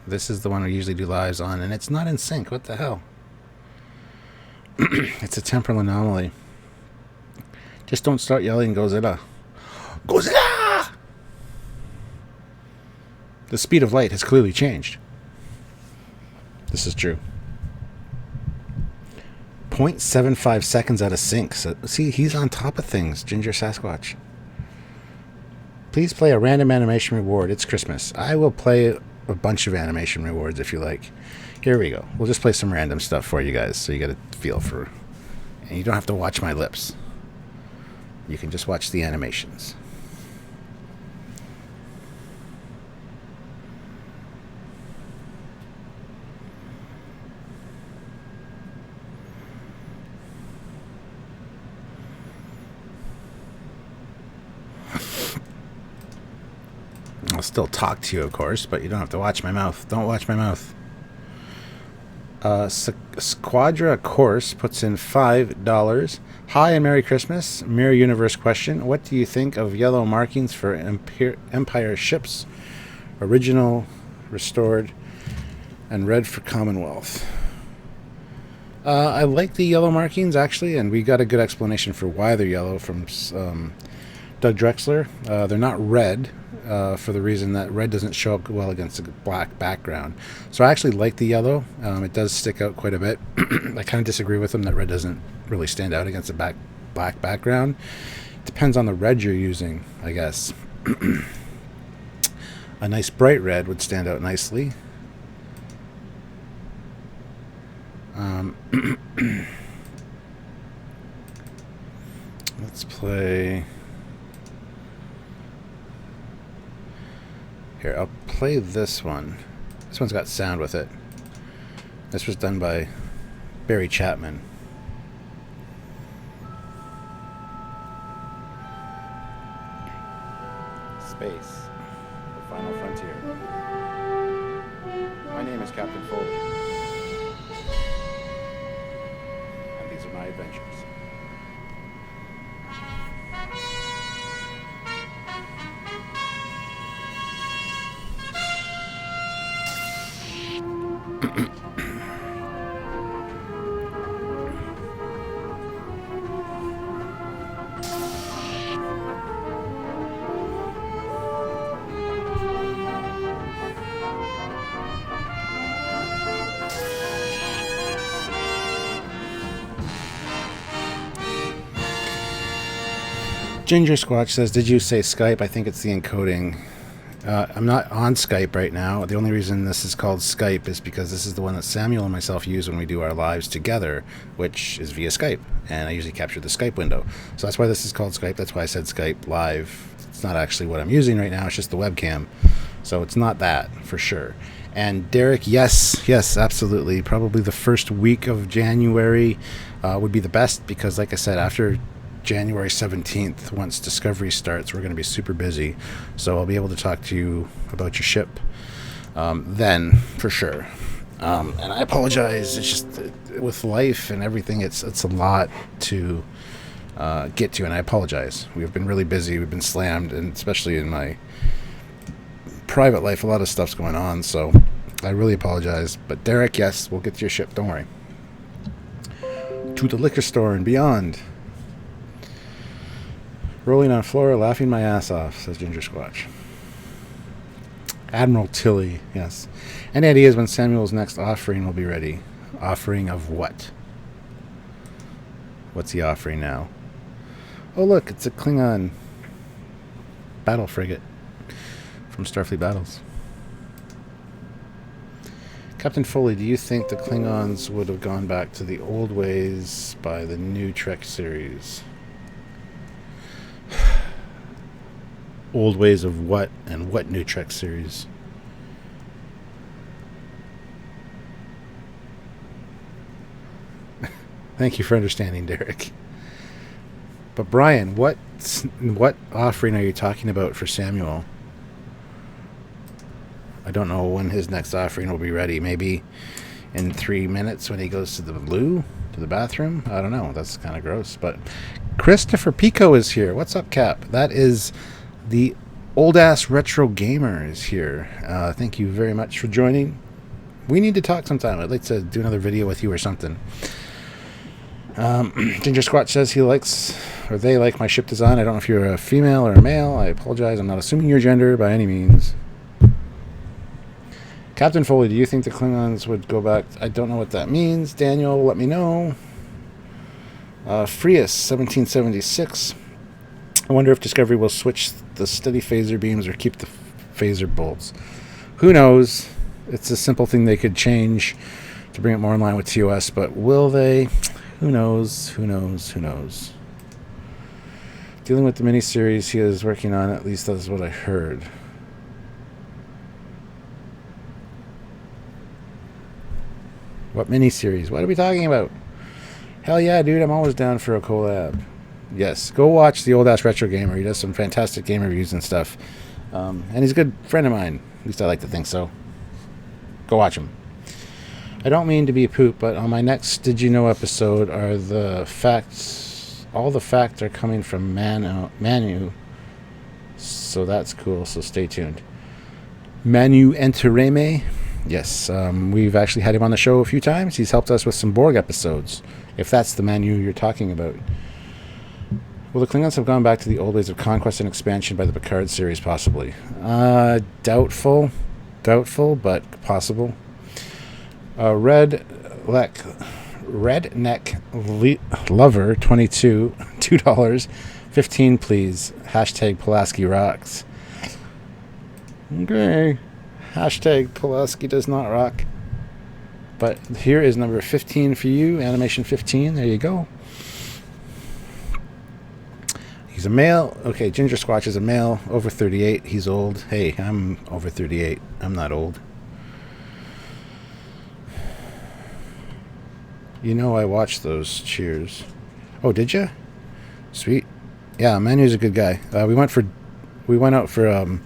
This is the one we usually do lives on, and it's not in sync. What the hell? It's a temporal anomaly. Just don't start yelling Godzilla. Godzilla! The speed of light has clearly changed. This is true. 0.75 seconds out of sync. So, see, he's on top of things, Ginger Sasquatch. Please play a random animation reward. It's Christmas. I will play a bunch of animation rewards if you like. Here we go. We'll just play some random stuff for you guys so you get a feel for... And you don't have to watch my lips. You can just watch the animations. I'll still talk to you, of course, but you don't have to watch my mouth. Don't watch my mouth. Squadra Course puts in $5. Hi and Merry Christmas. Mirror Universe question. What do you think of yellow markings for Empire ships? Original, restored, and red for Commonwealth. I like the yellow markings, actually, and we got a good explanation for why they're yellow from Doug Drexler. They're not red. For the reason that red doesn't show up well against a black background. So I actually like the yellow. It does stick out quite a bit. I kind of disagree with them that red doesn't really stand out against a black background. Depends on the red you're using, I guess. A nice bright red would stand out nicely. Let's play... Here, I'll play this one. This one's got sound with it. This was done by Barry Chapman. Space, the final frontier. My name is Captain Foley. And these are my adventures. Ginger Squatch says, did you say Skype? I think it's the encoding. I'm not on Skype right now. The only reason this is called Skype is because this is the one that Samuel and myself use when we do our lives together, which is via Skype. And I usually capture the Skype window. So that's why this is called Skype. That's why I said Skype Live. It's not actually what I'm using right now. It's just the webcam. So it's not that, for sure. And Derek, yes, absolutely. Probably the first week of January would be the best because, like I said, after January 17th, once Discovery starts, we're going to be super busy. So I'll be able to talk to you about your ship then, for sure. And I apologize. It's just with life and everything, it's a lot to get to, and I apologize. We've been really busy. We've been slammed, and especially in my private life, a lot of stuff's going on. So I really apologize. But Derek, yes, we'll get to your ship. Don't worry. To the liquor store and beyond. Rolling on floor, laughing my ass off, says Ginger Squatch. Admiral Tilly, yes. Any ideas when Samuel's next offering will be ready? Offering of what? What's he offering now? Oh, look, it's a Klingon battle frigate from Starfleet Battles. Captain Foley, do you think the Klingons would have gone back to the old ways by the new Trek series? Old ways of what, and what new Trek series? Thank you for understanding, Derek. But Brian, what offering are you talking about for Samuel? I don't know when his next offering will be ready. Maybe in 3 minutes when he goes to the loo, to the bathroom? I don't know. That's kind of gross. But Christopher Pico is here. What's up, Cap? That is the Old Ass Retro Gamer is here. Thank you very much for joining. We need to talk sometime. I'd like to do another video with you or something. Ginger Squatch says he likes, or they like my ship design. I don't know if you're a female or a male. I apologize. I'm not assuming your gender by any means. Captain Foley, do you think the Klingons would go back? I don't know what that means. Daniel, let me know. Freus, 1776. I wonder if Discovery will switch the steady phaser beams or keep the phaser bolts. Who knows? It's a simple thing they could change to bring it more in line with TOS, but will they? Who knows? Who knows? Who knows? Dealing with the miniseries he is working on, at least that's what I heard. What miniseries? What are we talking about? Hell yeah, dude, I'm always down for a collab. Yes, go watch the Old Ass Retro Gamer. He does some fantastic game reviews and stuff. And he's a good friend of mine. At least I like to think so. Go watch him. I don't mean to be a poop, but on my next Did You Know episode are the facts. All the facts are coming from Manu. So that's cool, so stay tuned. Manu Entereme. Yes, we've actually had him on the show a few times. He's helped us with some Borg episodes, if that's the Manu you're talking about. Will the Klingons have gone back to the old ways of conquest and expansion by the Picard series, possibly? Doubtful, but possible. Redneck Lover 22, $2, 15 please. Hashtag Pulaski rocks. Okay. Hashtag Pulaski does not rock. But here is number 15 for you. Animation 15. There you go. He's a male. Okay, Ginger Squatch is a male. Over 38. He's old. Hey, I'm over 38. I'm not old. You know I watched those. Cheers. Oh, did you? Sweet. Yeah, Manu's a good guy. We went out for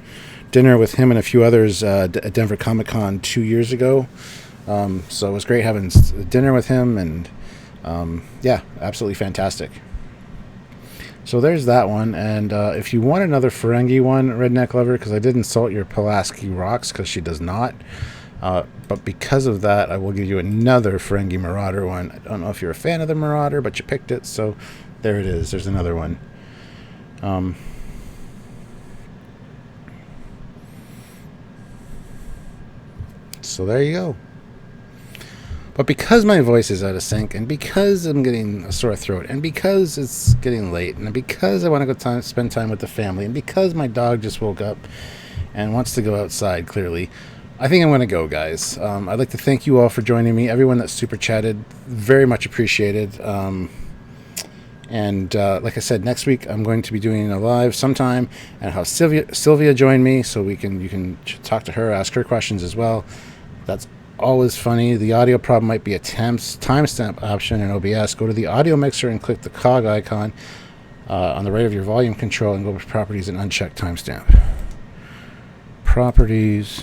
dinner with him and a few others at Denver Comic Con 2 years ago. So it was great having dinner with him, and yeah, absolutely fantastic. So there's that one, and if you want another Ferengi one, Redneck Lover, because I did insult your Pulaski rocks, because she does not, but because of that, I will give you another Ferengi Marauder one. I don't know if you're a fan of the Marauder, but you picked it, so there it is. There's another one. So there you go. But because my voice is out of sync, and because I'm getting a sore throat, and because it's getting late, and because I want to go spend time with the family, and because my dog just woke up and wants to go outside, clearly, I think I'm going to go, guys. I'd like to thank you all for joining me. Everyone that super chatted, very much appreciated. And like I said, next week I'm going to be doing a live sometime, and have Sylvia join me, so you can talk to her, ask her questions as well. That's always funny. The audio problem might be a timestamp option in OBS. Go to the audio mixer and click the cog icon on the right of your volume control, and go to properties and uncheck timestamp. Properties.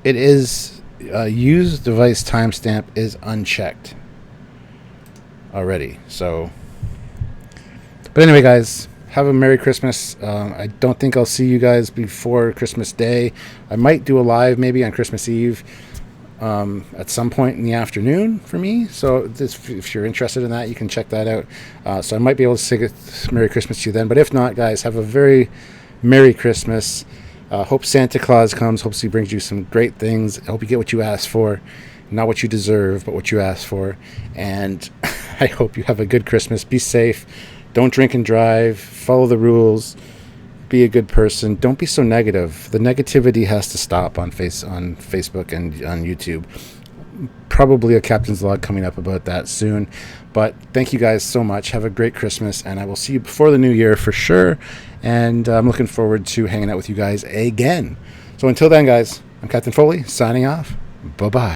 It is use device timestamp is unchecked already. So, but anyway, guys, have a Merry Christmas. I don't think I'll see you guys before Christmas Day. I might do a live maybe on Christmas Eve at some point in the afternoon for me. So if you're interested in that, you can check that out. So I might be able to sing a Merry Christmas to you then. But if not, guys, have a very Merry Christmas. Hope Santa Claus comes. Hope he brings you some great things. I hope you get what you asked for. Not what you deserve, but what you asked for. And I hope you have a good Christmas. Be safe. Don't drink and drive. Follow the rules. Be a good person. Don't be so negative. The negativity has to stop on Facebook and on YouTube. Probably a captain's log coming up about that soon. But thank you guys so much. Have a great Christmas, and I will see you before the new year for sure. And I'm looking forward to hanging out with you guys again. So until then, guys, I'm Captain Foley, signing off. Bye-bye.